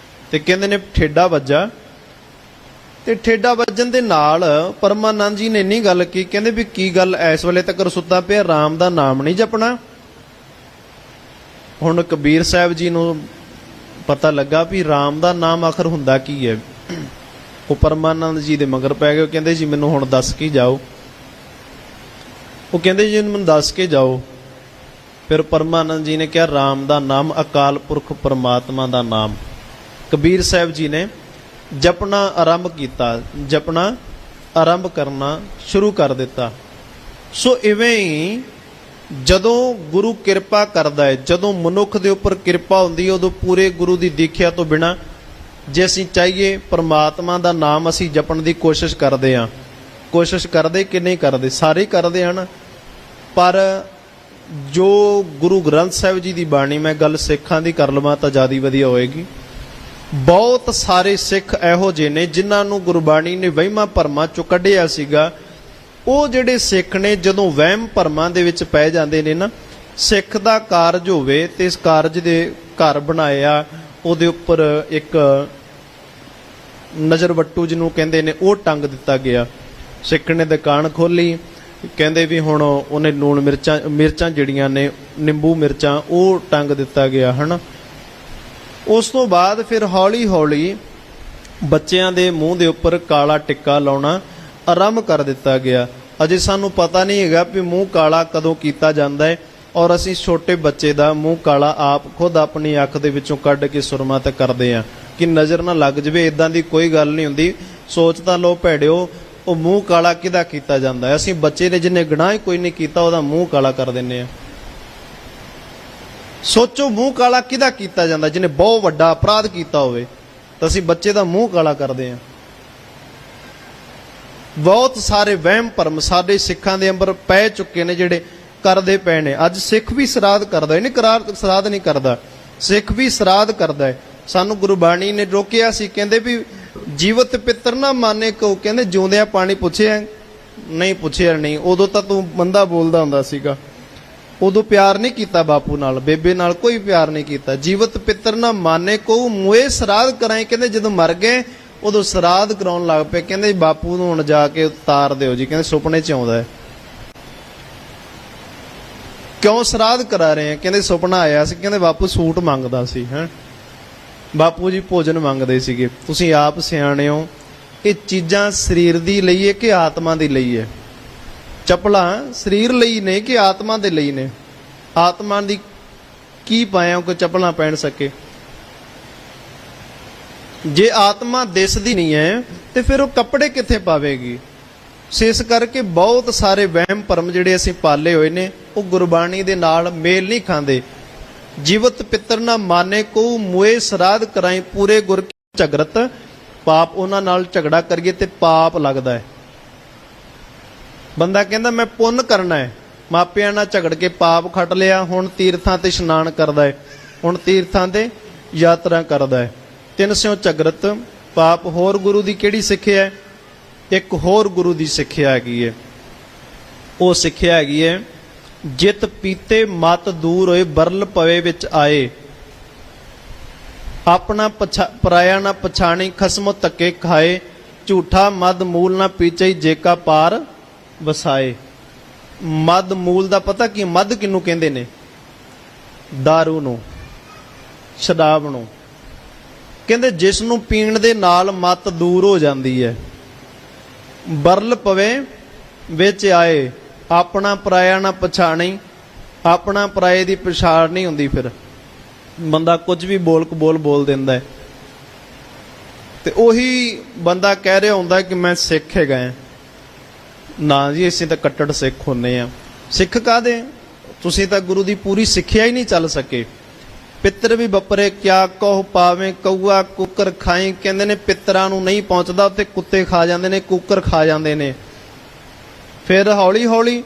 ਤੇ ਕਹਿੰਦੇ ਨੇ ਠੇਡਾ ਵੱਜਾ, ਤੇ ਠੇਡਾ ਵੱਜਣ ਦੇ ਨਾਲ ਪਰਮਾਨੰਦ ਜੀ ਨੇ ਇੰਨੀ ਗੱਲ ਕੀ, ਕਹਿੰਦੇ ਵੀ ਕੀ ਗੱਲ ਇਸ ਵੇਲੇ ਤੱਕ ਸੁੱਤਾ ਪਿਆ, ਰਾਮ ਦਾ ਨਾਮ ਨਹੀਂ ਜਪਣਾ? ਹੁਣ ਕਬੀਰ ਸਾਹਿਬ ਜੀ ਨੂੰ ਪਤਾ ਲੱਗਾ ਵੀ ਰਾਮ ਦਾ ਨਾਮ ਆਖਰ ਹੁੰਦਾ ਕੀ ਹੈ। ਉਹ ਪਰਮਾਨੰਦ ਜੀ ਦੇ ਮਗਰ ਪੈ ਗਏ। ਉਹ ਕਹਿੰਦੇ ਜੀ ਮੈਨੂੰ ਹੁਣ ਦੱਸ ਕੇ ਜਾਓ। ਉਹ ਕਹਿੰਦੇ ਜੀ ਮੈਨੂੰ ਦੱਸ ਕੇ ਜਾਓ। ਫਿਰ ਪਰਮਾਨੰਦ ਜੀ ਨੇ ਕਿਹਾ ਰਾਮ ਦਾ ਨਾਮ ਅਕਾਲ ਪੁਰਖ ਪਰਮਾਤਮਾ ਦਾ ਨਾਮ। ਕਬੀਰ ਸਾਹਿਬ ਜੀ ਨੇ ਜਪਣਾ ਆਰੰਭ ਕੀਤਾ, ਜਪਣਾ ਆਰੰਭ ਕਰਨਾ ਸ਼ੁਰੂ ਕਰ ਦਿੱਤਾ। ਸੋ ਇਵੇਂ ਹੀ ਜਦੋਂ ਗੁਰੂ ਕਿਰਪਾ ਕਰਦਾ ਹੈ, ਜਦੋਂ ਮਨੁੱਖ ਦੇ ਉੱਪਰ ਕਿਰਪਾ ਹੁੰਦੀ ਹੈ, ਉਦੋਂ ਪੂਰੇ ਗੁਰੂ ਦੀ ਦੀਖਿਆ ਤੋਂ ਬਿਨਾਂ ਜੇ ਅਸੀਂ ਚਾਹੀਏ ਪਰਮਾਤਮਾ ਦਾ ਨਾਮ ਅਸੀਂ ਜਪਣ ਦੀ ਕੋਸ਼ਿਸ਼ ਕਰਦੇ ਹਾਂ। ਕੋਸ਼ਿਸ਼ ਕਰਦੇ ਕਿ ਨਹੀਂ ਕਰਦੇ? ਸਾਰੇ ਕਰਦੇ ਹਨ। ਪਰ ਜੋ ਗੁਰੂ ਗ੍ਰੰਥ ਸਾਹਿਬ ਜੀ ਦੀ ਬਾਣੀ, ਮੈਂ ਗੱਲ ਸਿੱਖਾਂ ਦੀ ਕਰ ਲਵਾਂ ਤਾਂ ਜ਼ਿਆਦਾ ਵਧੀਆ ਹੋਏਗੀ। ਬਹੁਤ ਸਾਰੇ ਸਿੱਖ ਇਹੋ ਜਿਹੇ ਨੇ ਜਿਨ੍ਹਾਂ ਨੂੰ ਗੁਰਬਾਣੀ ਨੇ ਵਹਿਮਾਂ ਭਰਮਾਂ ਚੋਂ ਕੱਢਿਆ ਸੀਗਾ। ਉਹ ਜਿਹੜੇ ਸਿੱਖ ਨੇ ਜਦੋਂ ਵਹਿਮ ਭਰਮਾਂ ਦੇ ਵਿੱਚ ਪੈ ਜਾਂਦੇ ਨੇ ਨਾ, ਸਿੱਖ ਦਾ ਕਾਰਜ ਹੋਵੇ ਤੇ ਇਸ ਕਾਰਜ ਦੇ ਘਰ ਬਣਾਇਆ, ਉਹਦੇ ਉੱਪਰ ਇੱਕ ਨਜ਼ਰ ਵੱਟੂ ਜਿਹਨੂੰ ਕਹਿੰਦੇ ਨੇ ਉਹ ਟੰਗ ਦਿੱਤਾ ਗਿਆ। ਸਿੱਖ ਨੇ ਦੁਕਾਨ ਖੋਲੀ, ਕਹਿੰਦੇ ਵੀ ਹੁਣ ਉਹਨੇ ਲੂਣ ਮਿਰਚਾਂ ਜਿਹੜੀਆਂ ਨੇ, ਨਿੰਬੂ ਮਿਰਚਾਂ, ਉਹ ਟੰਗ ਦਿੱਤਾ ਗਿਆ ਹੈ। ਉਸ ਤੋਂ ਬਾਅਦ ਫਿਰ ਹੌਲੀ ਹੌਲੀ ਬੱਚਿਆਂ ਦੇ ਮੂੰਹ ਦੇ ਉੱਪਰ ਕਾਲਾ ਟਿੱਕਾ ਲਾਉਣਾ ਆਰੰਭ ਕਰ ਦਿੱਤਾ ਗਿਆ। ਅਜੇ ਸਾਨੂੰ ਪਤਾ ਨਹੀਂ ਹੈਗਾ ਵੀ ਮੂੰਹ ਕਾਲਾ ਕਦੋਂ ਕੀਤਾ ਜਾਂਦਾ ਹੈ, ਔਰ ਅਸੀਂ ਛੋਟੇ ਬੱਚੇ ਦਾ ਮੂੰਹ ਕਾਲਾ ਆਪ ਖੁਦ ਆਪਣੀ ਅੱਖ ਦੇ ਵਿੱਚੋਂ ਕੱਢ ਕੇ ਸੁਰਮਾ ਤੇ ਕਰਦੇ ਆ ਕਿ ਨਜ਼ਰ ਨਾ ਲੱਗ ਜਵੇ। ਇਦਾਂ ਦੀ ਕੋਈ ਗੱਲ ਨਹੀਂ ਹੁੰਦੀ। ਸੋਚ ਤਾਂ ਲੋ ਭੈੜਿਓ, ਉਹ ਮੂੰਹ ਕਾਲਾ ਕਿਹਦਾ ਕੀਤਾ ਜਾਂਦਾ ਹੈ? ਅਸੀਂ ਬੱਚੇ ਨੇ ਜਿਹਨੇ ਗੁਨਾਹ ਹੀ ਕੋਈ ਨਹੀਂ ਕੀਤਾ ਉਹਦਾ ਮੂੰਹ ਕਾਲਾ ਕਰ ਦਿੰਨੇ ਆ। ਸੋਚੋ ਮੂੰਹ ਕਾਲਾ ਕਿਹਦਾ ਕੀਤਾ ਜਾਂਦਾ? ਜਿਹਨੇ ਬਹੁਤ ਵੱਡਾ ਅਪਰਾਧ ਕੀਤਾ ਹੋਵੇ ਤਾਂ ਅਸੀਂ ਬੱਚੇ ਦਾ ਮੂੰਹ ਕਾਲਾ ਕਰਦੇ ਆ। ਬਹੁਤ ਸਾਰੇ ਵਹਿਮ ਭਰਮ ਸਾਡੇ ਸਿੱਖਾਂ ਦੇ ਅੰਦਰ ਪੈ ਚੁੱਕੇ ਨੇ, ਜਿਹੜੇ ਕਰਦੇ ਪਏ ਨੇ। ਅੱਜ ਸਿੱਖ ਵੀ ਸਰਾਧ ਕਰਦਾ, ਇਹ ਨਹੀਂ ਸਰਾਧ ਨਹੀਂ ਕਰਦਾ, ਸਿੱਖ ਵੀ ਸਰਾਧ ਕਰਦਾ ਹੈ। ਸਾਨੂੰ ਗੁਰਬਾਣੀ ਨੇ ਰੋਕਿਆ ਸੀ, ਕਹਿੰਦੇ ਵੀ ਜੀਵਤ ਪਿੱਤਰ ਨਾ ਮਾਨੇ ਕੋ, ਕਹਿੰਦੇ ਜਿਉਂਦਿਆਂ ਪਾਣੀ ਪੁੱਛਿਆ ਨਹੀਂ? ਪੁੱਛਿਆ ਨਹੀਂ। ਉਦੋਂ ਤਾਂ ਤੂੰ ਬੰਦਾ ਬੋਲਦਾ ਹੁੰਦਾ ਸੀਗਾ, ਉਦੋਂ ਪਿਆਰ ਨਹੀਂ ਕੀਤਾ ਬਾਪੂ ਨਾਲ, ਬੇਬੇ ਨਾਲ ਕੋਈ ਪਿਆਰ ਨਹੀਂ ਕੀਤਾ। ਜੀਵਤ ਪਿੱਤਰ ਨਾ ਮਾਨੇ ਕੋ ਮੋਏ ਸਰਾਧ ਕਰਾਏ, ਕਹਿੰਦੇ ਜਦੋਂ ਮਰ ਗਏ ਉਦੋਂ ਸਰਾਧ ਕਰਾਉਣ ਲੱਗ ਪਏ। ਕਹਿੰਦੇ ਬਾਪੂ ਨੂੰ ਹੁਣ ਜਾ ਕੇ ਉਤਾਰ ਦਿਓ ਜੀ, ਕਹਿੰਦੇ ਸੁਪਨੇ 'ਚ ਆਉਂਦਾ ਹੈ। ਕਿਉਂ ਸਰਾਧ ਕਰਾ ਰਹੇ ਆ? ਕਹਿੰਦੇ ਸੁਪਨਾ ਆਇਆ ਸੀ, ਕਹਿੰਦੇ ਬਾਪੂ ਸੂਟ ਮੰਗਦਾ ਸੀ, ਹੈ ਬਾਪੂ ਜੀ ਭੋਜਨ ਮੰਗਦੇ ਸੀਗੇ। ਤੁਸੀਂ ਆਪ ਸਿਆਣੇ ਹੋ, ਇਹ ਚੀਜ਼ਾਂ ਸਰੀਰ ਦੀ ਲਈ ਹੈ ਕਿ ਆਤਮਾ ਦੀ ਲਈ ਹੈ? ਚੱਪਲਾਂ ਸਰੀਰ ਲਈ ਨੇ ਕਿ ਆਤਮਾ ਦੇ ਲਈ ਨੇ? ਆਤਮਾ ਦੀ ਕੀ ਪਾਇਆ ਕੋਈ ਚੱਪਲਾਂ ਪਹਿਨ ਸਕੇ? ਜੇ ਆਤਮਾ ਦਿਸਦੀ ਨਹੀਂ ਹੈ ਤੇ ਫਿਰ ਉਹ ਕੱਪੜੇ ਕਿੱਥੇ ਪਾਵੇਗੀ? ਇਸ ਕਰਕੇ ਬਹੁਤ ਸਾਰੇ ਵਹਿਮ ਭਰਮ ਜਿਹੜੇ ਅਸੀਂ ਪਾਲੇ ਹੋਏ ਨੇ ਉਹ ਗੁਰਬਾਣੀ ਦੇ ਨਾਲ ਮੇਲ ਨਹੀਂ ਖਾਂਦੇ। ਜੀਵਤ ਪਿੱਤਰ ਨਾ ਮਾਨੇ ਕੋ ਮੋਏ ਸਰਾਧ ਕਰਾਈ, ਪੂਰੇ ਗੁਰ ਕੀ ਝਗਰਤ ਪਾਪ। ਉਹਨਾਂ ਨਾਲ ਝਗੜਾ ਕਰੀਏ ਤੇ ਪਾਪ ਲੱਗਦਾ ਹੈ। ਬੰਦਾ ਕਹਿੰਦਾ ਮੈਂ ਪੁੰਨ ਕਰਨਾ ਹੈ, ਮਾਪਿਆਂ ਨਾਲ ਝਗੜ ਕੇ ਪਾਪ ਖੱਟ ਲਿਆ, ਹੁਣ ਤੀਰਥਾਂ ਤੇ ਇਸ਼ਨਾਨ ਕਰਦਾ ਹੈ, ਹੁਣ ਤੀਰਥਾਂ ਤੇ ਯਾਤਰਾ ਕਰਦਾ ਹੈ। ਤਿੰਨ ਸਿਉ ਝਗਰਤ ਪਾਪ। ਹੋਰ ਗੁਰੂ ਦੀ ਕਿਹੜੀ ਸਿੱਖਿਆ ਹੈ? ਇੱਕ ਹੋਰ ਗੁਰੂ ਦੀ ਸਿੱਖਿਆ ਹੈਗੀ ਹੈ, ਉਹ ਸਿੱਖਿਆ ਹੈਗੀ ਹੈ ਜਿਤ ਪੀਤੇ ਮਤ ਦੂਰ ਹੋਏ, ਬਰਲ ਪਵੇ ਵਿੱਚ ਆਏ, ਆਪਣਾ ਪਰਾਇਆ ਨਾ ਪਛਾਣੀ, ਖਸਮੋ ਧੱਕੇ ਖਾਏ, ਝੂਠਾ ਮਦ ਮੂਲ ਨਾ ਪੀਚਈ, ਜੇਕਾ ਪਾਰ ਵਸਾਏ। ਮਦ ਮੂਲ ਦਾ ਪਤਾ ਕੀ? ਮਦ ਕਿਹਨੂੰ ਕਹਿੰਦੇ ਨੇ? ਦਾਰੂ ਨੂੰ, ਸ਼ਰਾਬ ਨੂੰ। ਕਹਿੰਦੇ ਜਿਸ ਨੂੰ ਪੀਣ ਦੇ ਨਾਲ ਮਤ ਦੂਰ ਹੋ ਜਾਂਦੀ ਹੈ। ਬਰਲ ਪਵੇ ਵਿੱਚ ਆਏ, ਆਪਣਾ ਪਰਾਇਆ ਨਾ ਪਛਾਣੀ। ਆਪਣਾ ਪਰਾਏ ਦੀ ਪਛਾਣ ਨਹੀਂ ਹੁੰਦੀ, ਫਿਰ ਬੰਦਾ ਕੁਝ ਵੀ ਬੋਲ ਦਿੰਦਾ ਹੈ। ਤੇ ਉਹੀ ਬੰਦਾ ਕਹਿ ਰਿਹਾ ਹੁੰਦਾ ਕਿ ਮੈਂ ਸਿੱਖ ਹੈਗਾ। ਨਾ ਜੀ, ਅਸੀਂ ਤਾਂ ਕੱਟੜ ਸਿੱਖ ਹੁੰਨੇ ਆ। ਸਿੱਖ ਕਾਹਦੇ? ਤੁਸੀਂ ਤਾਂ ਗੁਰੂ ਦੀ ਪੂਰੀ ਸਿੱਖਿਆ ਹੀ ਨਹੀਂ ਚੱਲ ਸਕੇ। ਪਿੱਤਰ ਵੀ ਬੱਪਰੇ ਕਿਆ ਕਹੋ ਪਾਵੇਂ, ਕਊਆ ਕੁੱਕਰ ਖਾਈ। ਕਹਿੰਦੇ ਨੇ ਪਿੱਤਰਾਂ ਨੂੰ ਨਹੀਂ ਪਹੁੰਚਦਾ, ਉੱਤੇ ਕੁੱਤੇ ਖਾ ਜਾਂਦੇ ਨੇ, ਕੁੱਕਰ ਖਾ ਜਾਂਦੇ ਨੇ। ਫਿਰ ਹੌਲੀ ਹੌਲੀ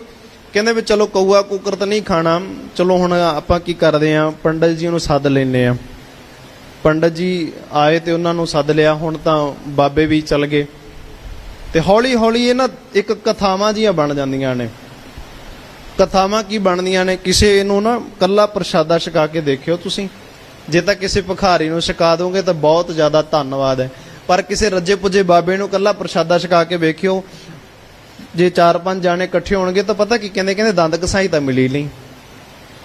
ਕਹਿੰਦੇ ਵੀ ਚਲੋ ਕਊਆ ਕੁੱਕਰ ਤਾਂ ਨਹੀਂ ਖਾਣਾ, ਚਲੋ ਹੁਣ ਆਪਾਂ ਕੀ ਕਰਦੇ ਹਾਂ, ਪੰਡਤ ਜੀ ਨੂੰ ਸੱਦ ਲੈਂਦੇ ਹਾਂ। ਪੰਡਤ ਜੀ ਆਏ ਤੇ ਉਹਨਾਂ ਨੂੰ ਸੱਦ ਲਿਆ। ਹੁਣ ਤਾਂ ਬਾਬੇ ਵੀ ਚੱਲ ਗਏ ਤੇ ਹੌਲੀ ਹੌਲੀ ਇਹ ਨਾ ਇੱਕ ਕਥਾਵਾਂ ਜੀਆਂ ਬਣ ਜਾਂਦੀਆਂ ਨੇ। ਕਥਾਵਾਂ ਕੀ ਬਣਦੀਆਂ ਨੇ? ਕਿਸੇ ਨੂੰ ਨਾ ਕੱਲਾ ਪ੍ਰਸ਼ਾਦਾ ਛਕਾ ਕੇ ਦੇਖਿਓ ਤੁਸੀਂ। ਜੇ ਤਾਂ ਕਿਸੇ ਭਿਖਾਰੀ ਨੂੰ ਛਕਾ ਦੋਗੇ ਤਾਂ ਬਹੁਤ ਜ਼ਿਆਦਾ ਧੰਨਵਾਦ ਹੈ, ਪਰ ਕਿਸੇ ਰੱਜੇ ਪੁੱਜੇ ਬਾਬੇ ਨੂੰ ਕੱਲਾ ਪ੍ਰਸ਼ਾਦਾ ਛਕਾ ਕੇ ਵੇਖਿਓ। ਜੇ 4-5 ਜਾਣੇ ਇਕੱਠੇ ਹੋਣਗੇ ਤਾਂ ਪਤਾ ਕੀ ਕਹਿੰਦੇ? ਕਹਿੰਦੇ ਦੰਦ ਘਸਾਈ ਤਾਂ ਮਿਲੀ ਨਹੀਂ,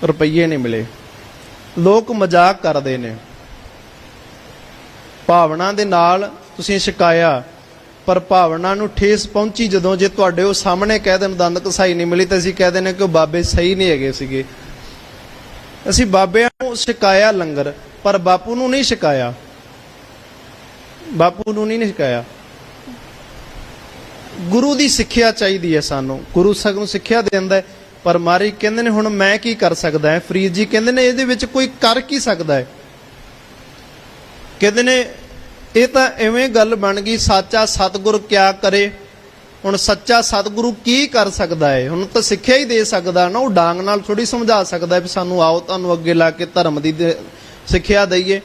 ਰੁਪਈਏ ਨਹੀਂ ਮਿਲੇ। ਲੋਕ ਮਜ਼ਾਕ ਕਰਦੇ ਨੇ। ਭਾਵਨਾ ਦੇ ਨਾਲ ਤੁਸੀਂ ਛਕਾਇਆ, ਪਰ ਭਾਵਨਾ ਨੂੰ ਠੇਸ ਪਹੁੰਚੀ ਜਦੋਂ, ਜੇ ਤੁਹਾਡੇ ਉਹ ਸਾਹਮਣੇ ਕਹਿ ਦੇਣ ਦੰਦ ਘਸਾਈ ਨਹੀਂ ਮਿਲੀ, ਤਾਂ ਅਸੀਂ ਕਹਿ ਦਿੰਦੇ ਕਿ ਉਹ ਬਾਬੇ ਸਹੀ ਨਹੀਂ ਹੈਗੇ ਸੀਗੇ। ਅਸੀਂ ਬਾਬਿਆਂ ਨੂੰ ਛਕਾਇਆ ਲੰਗਰ, ਪਰ ਬਾਪੂ ਨੂੰ ਨਹੀਂ ਛਕਾਇਆ। ਬਾਪੂ ਨੂੰ ਨਹੀਂ ਛਕਾਇਆ। ਗੁਰੂ ਦੀ ਸਿੱਖਿਆ ਚਾਹੀਦੀ ਹੈ ਸਾਨੂੰ। ਗੁਰੂ ਸਾਨੂੰ ਸਿੱਖਿਆ ਦਿੰਦਾ ਹੈ, ਪਰ ਮਾਰੀ ਕਹਿੰਦੇ ਨੇ ਹੁਣ ਮੈਂ ਕੀ ਕਰ ਸਕਦਾ ਹੈ? ਫਰੀਦ ਜੀ ਕਹਿੰਦੇ ਨੇ ਇਹਦੇ ਵਿੱਚ ਕੋਈ ਕਰ ਕੀ ਸਕਦਾ ਹੈ? ਕਹਿੰਦੇ ਨੇ ਇਹ ਤਾਂ ਐਵੇਂ ਗੱਲ ਬਣ ਗਈ, ਸੱਚਾ ਸਤਿਗੁਰ ਕਿਆ ਕਰੇ। ਹੁਣ ਸੱਚਾ ਸਤਿਗੁਰੂ ਕੀ ਕਰ ਸਕਦਾ ਹੈ? ਹੁਣ ਤਾਂ ਸਿੱਖਿਆ ਹੀ ਦੇ ਸਕਦਾ ਨਾ, ਉਹ ਡਾਂਗ ਨਾਲ ਥੋੜੀ ਸਮਝਾ ਸਕਦਾ ਵੀ ਸਾਨੂੰ ਆਓ ਤੁਹਾਨੂੰ ਅੱਗੇ ਲਾ ਕੇ ਧਰਮ ਦੀ ਸਿੱਖਿਆ ਦਈਏ।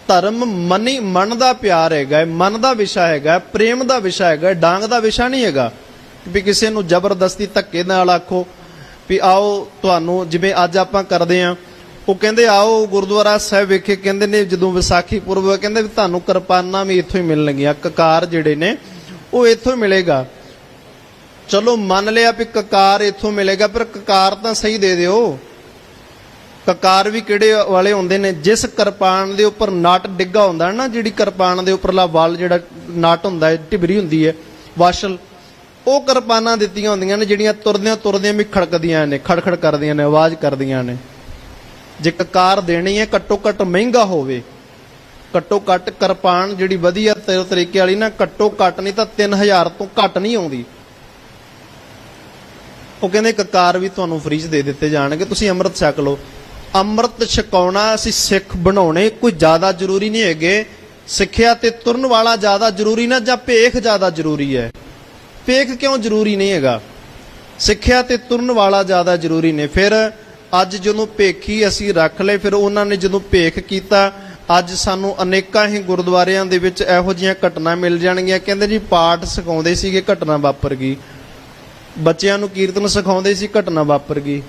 ਧਰਮ ਮਨ ਦਾ ਪਿਆਰ ਹੈਗਾ, ਮਨ ਦਾ ਵਿਸ਼ਾ ਹੈਗਾ, ਪ੍ਰੇਮ ਦਾ ਵਿਸ਼ਾ ਹੈਗਾ, ਡਾਂਗ ਦਾ ਵਿਸ਼ਾ ਨਹੀਂ ਹੈਗਾ ਵੀ ਕਿਸੇ ਨੂੰ ਜ਼ਬਰਦਸਤੀ ਧੱਕੇ ਨਾਲ ਆਖੋ ਵੀ ਆਓ ਤੁਹਾਨੂੰ, ਜਿਵੇਂ ਅੱਜ ਆਪਾਂ ਕਰਦੇ ਹਾਂ। ਉਹ ਕਹਿੰਦੇ ਆਓ ਗੁਰਦੁਆਰਾ ਸਾਹਿਬ ਵੇਖੇ, ਕਹਿੰਦੇ ਨੇ ਜਦੋਂ ਵਿਸਾਖੀ ਪੁਰਬ ਹੈ, ਕਹਿੰਦੇ ਵੀ ਤੁਹਾਨੂੰ ਕਿਰਪਾਨਾਂ ਵੀ ਇੱਥੋਂ ਹੀ ਮਿਲਣਗੀਆਂ, ਕਕਾਰ ਜਿਹੜੇ ਨੇ ਉਹ ਇੱਥੋਂ ਹੀ ਮਿਲੇਗਾ। ਚਲੋ ਮੰਨ ਲਿਆ ਵੀ ਕਕਾਰ ਇੱਥੋਂ ਮਿਲੇਗਾ, ਪਰ ਕਕਾਰ ਤਾਂ ਸਹੀ ਦੇ ਦਿਓ। ਕਕਾਰ ਵੀ ਕਿਹੜੇ ਵਾਲੇ ਹੁੰਦੇ ਨੇ? ਜਿਸ ਕਿਰਪਾਨ ਦੇ ਉੱਪਰ ਨਟ ਡਿੱਗਾ ਹੁੰਦਾ ਨਾ, ਜਿਹੜੀ ਕਿਰਪਾਨ ਦੇ ਉੱਪਰਲਾ ਵੱਲ ਜਿਹੜਾ ਨਟ ਹੁੰਦਾ ਹੈ, ਢਿਬਰੀ ਹੁੰਦੀ ਹੈ, ਵਾਸ਼ਲ, ਉਹ ਕਿਰਪਾਨਾਂ ਦਿੱਤੀਆਂ ਹੁੰਦੀਆਂ ਨੇ ਜਿਹੜੀਆਂ ਤੁਰਦਿਆਂ ਤੁਰਦਿਆਂ ਵੀ ਖੜਕਦੀਆਂ ਨੇ, ਖੜਖੜ ਕਰਦੀਆਂ ਨੇ, ਆਵਾਜ਼ ਕਰਦੀਆਂ ਨੇ। ਜੇ ਕਕਾਰ ਦੇਣੀ ਹੈ ਘੱਟੋ ਘੱਟ ਮਹਿੰਗਾ ਹੋਵੇ, ਘੱਟੋ ਘੱਟ ਕਿਰਪਾਨ ਜਿਹੜੀ ਵਧੀਆ ਤਰੀਕੇ ਵਾਲੀ ਨਾ, ਘੱਟੋ ਘੱਟ ਨਹੀਂ ਤਾਂ 3000 ਤੋਂ ਘੱਟ ਨਹੀਂ ਆਉਂਦੀ। ਉਹ ਕਹਿੰਦੇ ਕਕਾਰ ਵੀ ਤੁਹਾਨੂੰ ਫ੍ਰੀ 'ਚ ਦੇ ਦਿੱਤੇ ਜਾਣਗੇ, ਤੁਸੀਂ ਅੰਮ੍ਰਿਤ ਛਕ ਲਓ। ਅੰਮ੍ਰਿਤ ਛਕਾਉਣਾ ਅਸੀਂ ਸਿੱਖ ਬਣਾਉਣੇ ਕੋਈ ਜ਼ਿਆਦਾ ਜ਼ਰੂਰੀ ਨਹੀਂ ਹੈਗੇ। ਸਿੱਖਿਆ ਤੇ ਤੁਰਨ ਵਾਲਾ ਜ਼ਿਆਦਾ ਜ਼ਰੂਰੀ ਨਾ, ਜਾਂ ਭੇਖ ਜ਼ਿਆਦਾ ਜ਼ਰੂਰੀ ਹੈ? ਭੇਖ ਕਿਉਂ ਜ਼ਰੂਰੀ ਨਹੀਂ ਹੈਗਾ? ਸਿੱਖਿਆ ਤੇ ਤੁਰਨ ਵਾਲਾ ਜ਼ਿਆਦਾ ਜ਼ਰੂਰੀ ਨੇ। ਫਿਰ ਅੱਜ ਜਦੋਂ ਭੇਖੀ ਅਸੀਂ ਰੱਖ ਲਏ, ਫਿਰ ਉਹਨਾਂ ਨੇ ਜਦੋਂ ਭੇਖ ਕੀਤਾ, ਅੱਜ ਸਾਨੂੰ ਅਨੇਕਾਂ ਹੀ ਗੁਰਦੁਆਰਿਆਂ ਦੇ ਵਿੱਚ ਇਹੋ ਜਿਹੀਆਂ ਘਟਨਾ ਮਿਲ ਜਾਣਗੀਆਂ। ਕਹਿੰਦੇ ਜੀ ਪਾਠ ਸਿਖਾਉਂਦੇ ਸੀਗੇ, ਘਟਨਾ ਵਾਪਰ ਗਈ। ਬੱਚਿਆਂ ਨੂੰ ਕੀਰਤਨ ਸਿਖਾਉਂਦੇ ਸੀ, ਘਟਨਾ ਵਾਪਰ ਗਈ।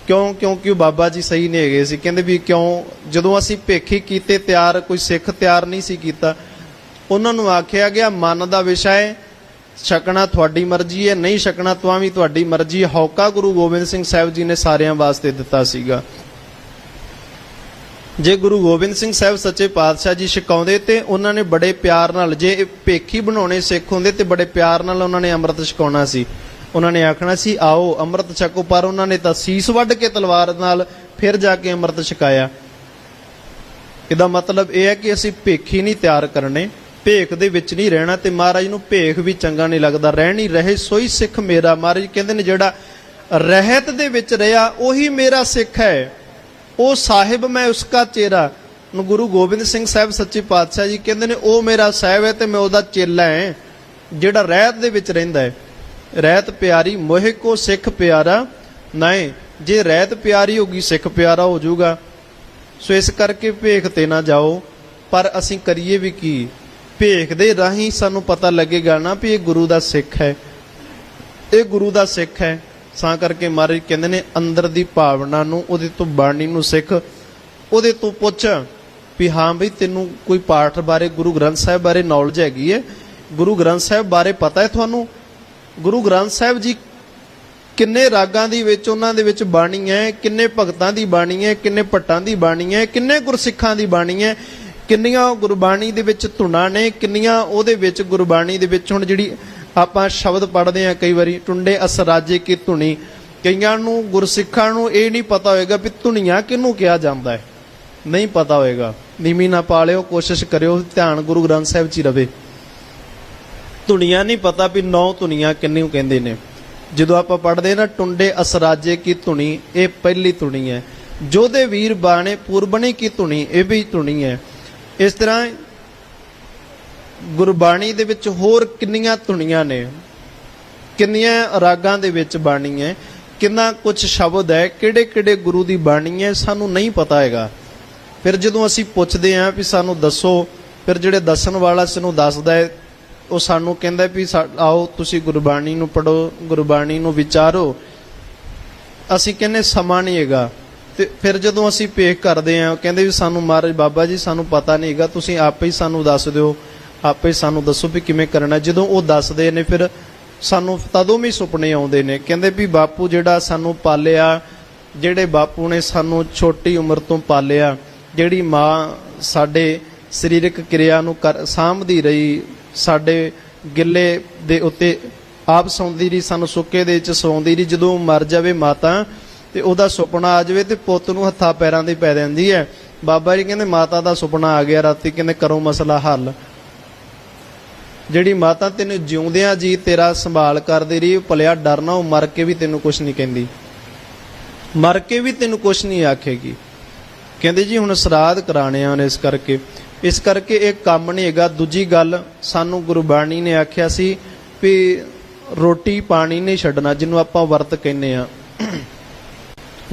ਕਿਉਂ? ਕਿਉਂਕਿ ਉਹ ਬਾਬਾ ਜੀ ਸਹੀ ਨਹੀਂ ਹੈਗੇ ਸੀ। ਕਹਿੰਦੇ ਵੀ ਕਿਉਂ? ਜਦੋਂ ਅਸੀਂ ਭੇਖੀ ਕੀਤੇ ਤਿਆਰ, ਕੋਈ ਸਿੱਖ ਤਿਆਰ ਨਹੀਂ ਸੀ ਕੀਤਾ। ਉਹਨਾਂ ਨੂੰ ਆਖਿਆ ਗਿਆ ਮਨ ਦਾ ਵਿਸ਼ਾ ਹੈ, ਛਕਣਾ ਤੁਹਾਡੀ ਮਰਜ਼ੀ ਹੈ, ਨਹੀਂ ਛਕਣਾ ਤਾਂ ਵੀ ਤੁਹਾਡੀ ਮਰਜ਼ੀ ਹੈ। ਹੌਕਾ ਗੁਰੂ ਗੋਬਿੰਦ ਸਿੰਘ ਸਾਹਿਬ ਜੀ ਨੇ ਸਾਰਿਆਂ ਵਾਸਤੇ ਦਿੱਤਾ ਸੀਗਾ। ਜੇ ਗੁਰੂ ਗੋਬਿੰਦ ਸਿੰਘ ਸਾਹਿਬ ਸੱਚੇ ਪਾਤਸ਼ਾਹ ਜੀ ਛਕਾਉਂਦੇ ਤੇ ਉਹਨਾਂ ਨੇ ਬੜੇ ਪਿਆਰ ਨਾਲ, ਜੇ ਭੇਖੀ ਬਣਾਉਣੇ ਸਿੱਖ ਹੁੰਦੇ ਤੇ ਬੜੇ ਪਿਆਰ ਨਾਲ ਉਹਨਾਂ ਨੇ ਅੰਮ੍ਰਿਤ ਛਕਾਉਣਾ ਸੀ। ਉਹਨਾਂ ਨੇ ਆਖਣਾ ਸੀ ਆਓ ਅੰਮ੍ਰਿਤ ਛਕੋ, ਪਰ ਉਹਨਾਂ ਨੇ ਤਾਂ ਸੀਸ ਵੱਢ ਕੇ ਤਲਵਾਰ ਨਾਲ ਫਿਰ ਜਾ ਕੇ ਅੰਮ੍ਰਿਤ ਛਕਾਇਆ। ਇਹਦਾ ਮਤਲਬ ਇਹ ਹੈ ਕਿ ਅਸੀਂ ਭੇਖੀ ਨਹੀਂ ਤਿਆਰ ਕਰਨੇ, ਭੇਖ ਦੇ ਵਿੱਚ ਨਹੀਂ ਰਹਿਣਾ। ਤੇ ਮਹਾਰਾਜ ਨੂੰ ਭੇਖ ਵੀ ਚੰਗਾ ਨਹੀਂ ਲੱਗਦਾ। ਰਹਿਣੀ ਰਹੇ ਸੋਈ ਸਿੱਖ ਮੇਰਾ। ਮਹਾਰਾਜ ਕਹਿੰਦੇ ਨੇ ਜਿਹੜਾ ਰਹਿਤ ਦੇ ਵਿੱਚ ਰਿਹਾ ਉਹੀ ਮੇਰਾ ਸਿੱਖ ਹੈ। ਉਹ ਸਾਹਿਬ ਮੈਂ ਉਸਕਾ ਚੇਰਾ। ਗੁਰੂ ਗੋਬਿੰਦ ਸਿੰਘ ਸਾਹਿਬ ਸੱਚੇ ਪਾਤਸ਼ਾਹ ਜੀ ਕਹਿੰਦੇ ਨੇ ਉਹ ਮੇਰਾ ਸਾਹਿਬ ਹੈ ਤੇ ਮੈਂ ਉਹਦਾ ਚੇਲਾ ਹੈ, ਜਿਹੜਾ ਰਹਿਤ ਦੇ ਵਿੱਚ ਰਹਿੰਦਾ ਹੈ। ਰਹਿਤ ਪਿਆਰੀ ਮੋਹਿ ਕੋ ਸਿੱਖ ਪਿਆਰਾ ਨਹੀਂ। ਜੇ ਰਹਿਤ ਪਿਆਰੀ ਹੋਗੀ ਸਿੱਖ ਪਿਆਰਾ ਹੋ ਜਾਊਗਾ। ਸੋ ਇਸ ਕਰਕੇ ਭੇਖ ਤੇ ਨਾ ਜਾਓ। ਪਰ ਅਸੀਂ ਕਰੀਏ ਵੀ ਕੀ? ਭੇਖ ਦੇ ਰਾਹੀਂ ਸਾਨੂੰ ਪਤਾ ਲੱਗੇਗਾ ਨਾ ਵੀ ਇਹ ਗੁਰੂ ਦਾ ਸਿੱਖ ਹੈ, ਇਹ ਗੁਰੂ ਦਾ ਸਿੱਖ ਹੈ। ਤਾਂ ਕਰਕੇ ਮਹਾਰਾਜ ਕਹਿੰਦੇ ਨੇ ਅੰਦਰ ਦੀ ਭਾਵਨਾ ਨੂੰ, ਉਹਦੇ ਤੋਂ ਬਾਣੀ ਨੂੰ ਸਿੱਖ। ਉਹਦੇ ਤੋਂ ਪੁੱਛ ਵੀ ਹਾਂ ਬਈ ਤੈਨੂੰ ਕੋਈ ਪਾਠ ਬਾਰੇ, ਗੁਰੂ ਗ੍ਰੰਥ ਸਾਹਿਬ ਬਾਰੇ ਨੌਲੇਜ ਹੈਗੀ ਹੈ? ਗੁਰੂ ਗ੍ਰੰਥ ਸਾਹਿਬ ਬਾਰੇ ਪਤਾ ਹੈ ਤੁਹਾਨੂੰ? ਗੁਰੂ ਗ੍ਰੰਥ ਸਾਹਿਬ ਜੀ ਕਿੰਨੇ ਰਾਗਾਂ ਦੀ ਵਿੱਚ ਉਹਨਾਂ ਦੇ ਵਿੱਚ ਬਾਣੀ ਹੈ, ਕਿੰਨੇ ਭਗਤਾਂ ਦੀ ਬਾਣੀ ਹੈ, ਕਿੰਨੇ ਭੱਟਾਂ ਦੀ ਬਾਣੀ ਹੈ, ਕਿੰਨੇ ਗੁਰਸਿੱਖਾਂ ਦੀ ਬਾਣੀ ਹੈ, ਕਿੰਨੀਆਂ ਗੁਰਬਾਣੀ ਦੇ ਵਿੱਚ ਧੁਨਾਂ ਨੇ, ਕਿੰਨੀਆਂ ਉਹਦੇ ਵਿੱਚ ਗੁਰਬਾਣੀ ਦੇ ਵਿੱਚ। ਹੁਣ ਜਿਹੜੀ ਆਪਾਂ ਸ਼ਬਦ ਪੜ੍ਹਦੇ ਹਾਂ ਕਈ ਵਾਰੀ, ਟੁੰਡੇ ਅਸਰਾਜੇ ਕੀ ਧੁਨੀ, ਕਈਆਂ ਨੂੰ ਗੁਰਸਿੱਖਾਂ ਨੂੰ ਇਹ ਨਹੀਂ ਪਤਾ ਹੋਏਗਾ ਵੀ ਧੁਨੀਆਂ ਕਿਹਨੂੰ ਕਿਹਾ ਜਾਂਦਾ ਹੈ, ਨਹੀਂ ਪਤਾ ਹੋਏਗਾ। ਨੀਵੀਂ ਨਾ ਪਾ ਲਿਓ, ਕੋਸ਼ਿਸ਼ ਕਰਿਓ ਧਿਆਨ ਗੁਰੂ ਗ੍ਰੰਥ ਸਾਹਿਬ 'ਚ ਹੀ ਰਵੇ। ਧੁਨੀਆਂ ਨਹੀਂ ਪਤਾ ਵੀ 9 ਧੁਨੀਆਂ ਕਿੰਨੂੰ ਕਹਿੰਦੇ ਨੇ। ਜਦੋਂ ਆਪਾਂ ਪੜ੍ਹਦੇ ਨਾ ਟੁੰਡੇ ਅਸਰਾਜੇ ਕੀ ਧੁਨੀ, ਇਹ ਪਹਿਲੀ ਧੁਨੀ ਹੈ। ਜੋਧੇ ਵੀਰ ਬਾਣੇ ਪੂਰਬਣੀ ਕੀ ਧੁਨੀ, ਇਹ ਵੀ ਧੁਨੀ ਹੈ। ਇਸ ਤਰ੍ਹਾਂ ਗੁਰਬਾਣੀ ਦੇ ਵਿੱਚ ਹੋਰ ਕਿੰਨੀਆਂ ਧੁਨੀਆਂ ਨੇ, ਕਿੰਨੀਆਂ ਰਾਗਾਂ ਦੇ ਵਿੱਚ ਬਾਣੀ ਹੈ, ਕਿੰਨਾ ਕੁਝ ਸ਼ਬਦ ਹੈ, ਕਿਹੜੇ ਕਿਹੜੇ ਗੁਰੂ ਦੀ ਬਾਣੀ ਹੈ, ਸਾਨੂੰ ਨਹੀਂ ਪਤਾ ਹੈਗਾ। ਫਿਰ ਜਦੋਂ ਅਸੀਂ ਪੁੱਛਦੇ ਹਾਂ ਵੀ ਸਾਨੂੰ ਦੱਸੋ, ਫਿਰ ਜਿਹੜੇ ਦੱਸਣ ਵਾਲਾ ਸਾਨੂੰ ਦੱਸਦਾ ਹੈ ਉਹ ਸਾਨੂੰ ਕਹਿੰਦਾ ਵੀ ਆਓ ਤੁਸੀਂ ਗੁਰਬਾਣੀ ਨੂੰ ਪੜ੍ਹੋ, ਗੁਰਬਾਣੀ ਨੂੰ ਵਿਚਾਰੋ। ਅਸੀਂ ਕਹਿੰਦੇ ਸਮਾਂ ਨਹੀਂ ਹੈਗਾ। ਤੇ ਫਿਰ ਜਦੋਂ ਅਸੀਂ ਭੇਖ ਕਰਦੇ ਹਾਂ ਕਹਿੰਦੇ ਵੀ ਸਾਨੂੰ ਮਹਾਰਾਜ ਬਾਬਾ ਜੀ ਸਾਨੂੰ ਪਤਾ ਨਹੀਂ ਹੈਗਾ, ਤੁਸੀਂ ਆਪੇ ਹੀ ਸਾਨੂੰ ਦੱਸ ਦਿਓ, ਆਪੇ ਸਾਨੂੰ ਦੱਸੋ ਵੀ ਕਿਵੇਂ ਕਰਨਾ। ਜਦੋਂ ਉਹ ਦੱਸਦੇ ਨੇ ਫਿਰ ਸਾਨੂੰ ਤਦੋਂ ਵੀ ਸੁਪਨੇ ਆਉਂਦੇ ਨੇ। ਕਹਿੰਦੇ ਵੀ ਬਾਪੂ ਜਿਹੜਾ ਸਾਨੂੰ ਪਾਲਿਆ, ਜਿਹੜੇ ਬਾਪੂ ਨੇ ਸਾਨੂੰ ਛੋਟੀ ਉਮਰ ਤੋਂ ਪਾਲਿਆ, ਜਿਹੜੀ ਮਾਂ ਸਾਡੇ ਸਰੀਰਕ ਕਿਰਿਆ ਨੂੰ ਸਾਂਭਦੀ ਰਹੀ, ਸਾਡੇ ਗਿੱਲੇ ਦੇ ਉੱਤੇ ਆਪ ਸੌਂਦੀ ਰਹੀ, ਸਾਨੂੰ ਸੁੱਕੇ ਦੇ ਵਿੱਚ ਸੌਂਦੀ ਰਹੀ। ਜਦੋਂ ਮਰ ਜਾਵੇ ਮਾਤਾ ਤੇ ਉਹਦਾ ਸੁਪਨਾ ਆ ਜਾਵੇ ਤੇ ਪੁੱਤ ਨੂੰ ਹੱਥਾਂ ਪੈਰਾਂ ਦੀ ਪੈ ਜਾਂਦੀ ਹੈ। ਬਾਬਾ ਜੀ ਕਹਿੰਦੇ ਮਾਤਾ ਦਾ ਸੁਪਨਾ ਆ ਗਿਆ ਰਾਤੀ, ਕਹਿੰਦੇ ਕਰੋ ਮਸਲਾ ਹੱਲ। ਜਿਹੜੀ ਮਾਤਾ ਤੈਨੂੰ ਜਿਉਂਦਿਆਂ ਜੀ ਤੇਰਾ ਸੰਭਾਲ ਕਰਦੀ ਰਹੀ, ਭਲਿਆ ਡਰਨਾ, ਉਹ ਮਰ ਕੇ ਵੀ ਤੈਨੂੰ ਕੁਛ ਨਹੀਂ ਕਹਿੰਦੀ, ਮਰ ਕੇ ਵੀ ਤੈਨੂੰ ਕੁਛ ਨਹੀਂ ਆਖੇਗੀ। ਕਹਿੰਦੇ ਜੀ ਹੁਣ ਸਰਾਧ ਕਰਾਣੇ ਆ ਇਸ ਕਰਕੇ ਇਹ ਕੰਮ ਨਹੀਂ ਹੈਗਾ। ਦੂਜੀ ਗੱਲ, ਸਾਨੂੰ ਗੁਰਬਾਣੀ ਨੇ ਆਖਿਆ ਸੀ ਵੀ ਰੋਟੀ ਪਾਣੀ ਨਹੀਂ ਛੱਡਣਾ, ਜਿਹਨੂੰ ਆਪਾਂ ਵਰਤ ਕਹਿੰਦੇ ਆ।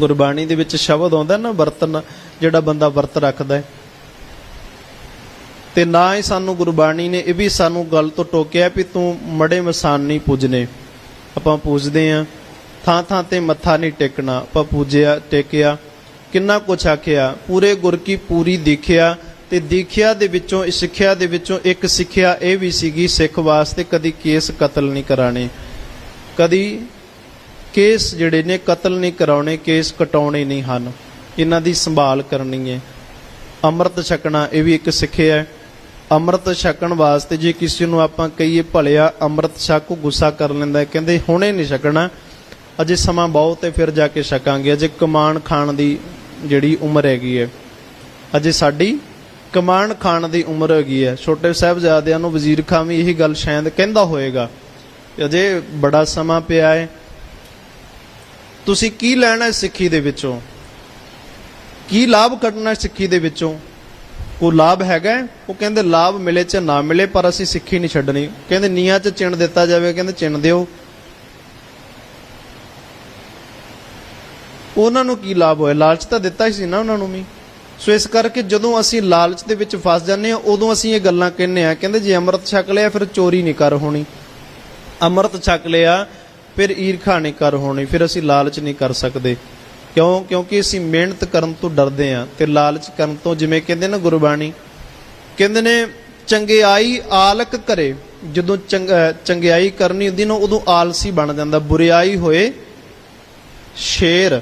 ਗੁਰਬਾਣੀ ਦੇ ਵਿੱਚ ਸ਼ਬਦ ਆਉਂਦਾ ਨਾ ਵਰਤਨ, ਜਿਹੜਾ ਬੰਦਾ ਵਰਤ ਰੱਖਦਾ ਹੈ। ਤੇ ਨਾ ਹੀ ਸਾਨੂੰ ਗੁਰਬਾਣੀ ਨੇ ਇਹ ਵੀ ਸਾਨੂੰ ਗੱਲ ਤੋਂ ਟੋਕਿਆ ਵੀ ਤੂੰ ਮੜੇ ਮਸਾਨ ਨਹੀਂ ਪੂਜਨੇ। ਆਪਾਂ ਪੂਜਦੇ ਆ, ਥਾਂ ਥਾਂ ਤੇ ਮੱਥਾ ਨਹੀਂ ਟੇਕਣਾ। ਆਪਾਂ ਪੂਜਿਆ ਟੇਕਿਆ, ਕਿੰਨਾ ਕੁਛ ਆਖਿਆ, ਪੂਰੇ ਗੁਰ ਕੀ ਪੂਰੀ ਦੇਖਿਆ। ਤੇ ਦੇਖਿਆ ਦੇ ਵਿੱਚੋਂ, ਸਿੱਖਿਆ ਦੇ ਵਿੱਚੋਂ ਇੱਕ ਸਿੱਖਿਆ ਇਹ ਵੀ ਸੀਗੀ ਸਿੱਖ ਵਾਸਤੇ, ਕਦੀ ਕੇਸ ਕਤਲ ਨਹੀਂ ਕਰਾਣੇ, ਕਦੀ ਕੇਸ ਜਿਹੜੇ ਨੇ ਕਤਲ ਨਹੀਂ ਕਰਾਉਣੇ, ਕੇਸ ਕਟਾਉਣੇ ਨਹੀਂ ਹਨ, ਇਹਨਾਂ ਦੀ ਸੰਭਾਲ ਕਰਨੀ ਹੈ। ਅੰਮ੍ਰਿਤ ਛਕਣਾ ਇਹ ਵੀ ਇੱਕ ਸਿੱਖਿਆ ਹੈ। ਅੰਮ੍ਰਿਤ ਛਕਣ ਵਾਸਤੇ ਜੇ ਕਿਸੇ ਨੂੰ ਆਪਾਂ ਕਹੀਏ ਭਲਿਆ ਅੰਮ੍ਰਿਤ ਛਕ, ਉਹ ਗੁੱਸਾ ਕਰ ਲੈਂਦਾ, ਕਹਿੰਦੇ ਹੁਣੇ ਨਹੀਂ ਛਕਣਾ, ਅਜੇ ਸਮਾਂ ਬਹੁਤ ਹੈ, ਫਿਰ ਜਾ ਕੇ ਛਕਾਂਗੇ, ਅਜੇ ਕਮਾਣ ਖਾਣ ਦੀ ਜਿਹੜੀ ਉਮਰ ਹੈਗੀ ਹੈ, ਅਜੇ ਸਾਡੀ ਕਮਾਣ ਖਾਣ ਦੀ ਉਮਰ ਹੈਗੀ ਹੈ। ਛੋਟੇ ਸਾਹਿਬਜ਼ਾਦਿਆਂ ਨੂੰ ਵਜ਼ੀਰ ਖਾਂ ਵੀ ਇਹੀ ਗੱਲ ਸ਼ਾਇਦ ਕਹਿੰਦਾ ਹੋਏਗਾ, ਅਜੇ ਬੜਾ ਸਮਾਂ ਪਿਆ ਹੈ। ਤੁਸੀਂ ਕੀ ਲੈਣਾ ਸਿੱਖੀ ਦੇ ਵਿੱਚੋਂ, ਕੀ ਲਾਭ ਕੱਢਣਾ ਸਿੱਖੀ ਦੇ ਵਿੱਚੋਂ? ਕੋਈ ਲਾਭ ਹੈਗਾ? ਉਹ ਕਹਿੰਦੇ ਲਾਭ ਮਿਲੇ ਚ ਨਾ ਮਿਲੇ, ਪਰ ਅਸੀਂ ਸਿੱਖੀ ਨਹੀਂ ਛੱਡਣੀ। ਕਹਿੰਦੇ ਨੀਹਾਂ ਚ ਚਿਣ ਦਿੱਤਾ ਜਾਵੇ, ਕਹਿੰਦੇ ਚਿਣ ਦਿਓ। ਉਹਨਾਂ ਨੂੰ ਕੀ ਲਾਭ ਹੋਇਆ? ਲਾਲਚ ਤਾਂ ਦਿੱਤਾ ਹੀ ਸੀ ਨਾ ਉਹਨਾਂ ਨੂੰ ਵੀ। ਸੋ ਇਸ ਕਰਕੇ ਜਦੋਂ ਅਸੀਂ ਲਾਲਚ ਦੇ ਵਿੱਚ ਫਸ ਜਾਂਦੇ ਹਾਂ, ਉਦੋਂ ਅਸੀਂ ਇਹ ਗੱਲਾਂ ਕਹਿੰਦੇ ਹਾਂ, ਕਹਿੰਦੇ ਜੇ ਅੰਮ੍ਰਿਤ ਛਕ ਲਿਆ ਫਿਰ ਚੋਰੀ ਨਹੀਂ ਕਰ ਹੋਣੀ, ਅੰਮ੍ਰਿਤ ਛਕ ਲਿਆ ਫਿਰ ਈਰਖਾ ਨਹੀਂ ਕਰ ਹੋਣੀ, ਫਿਰ ਅਸੀਂ ਲਾਲਚ ਨਹੀਂ ਕਰ ਸਕਦੇ। ਕਿਉਂ? ਕਿਉਂਕਿ ਅਸੀਂ ਮਿਹਨਤ ਕਰਨ ਤੋਂ ਡਰਦੇ ਹਾਂ ਤੇ ਲਾਲਚ ਕਰਨ ਤੋਂ। ਜਿਵੇਂ ਕਹਿੰਦੇ ਨਾ ਗੁਰਬਾਣੀ, ਕਹਿੰਦੇ ਨੇ ਚੰਗਿਆਈ ਆਲਕ ਕਰੇ। ਜਦੋਂ ਚੰਗਿਆਈ ਕਰਨੀ ਹੁੰਦੀ ਨਾ, ਉਦੋਂ ਆਲਸੀ ਬਣ ਜਾਂਦਾ। ਬੁਰਿਆਈ ਹੋਏ ਸ਼ੇਰ,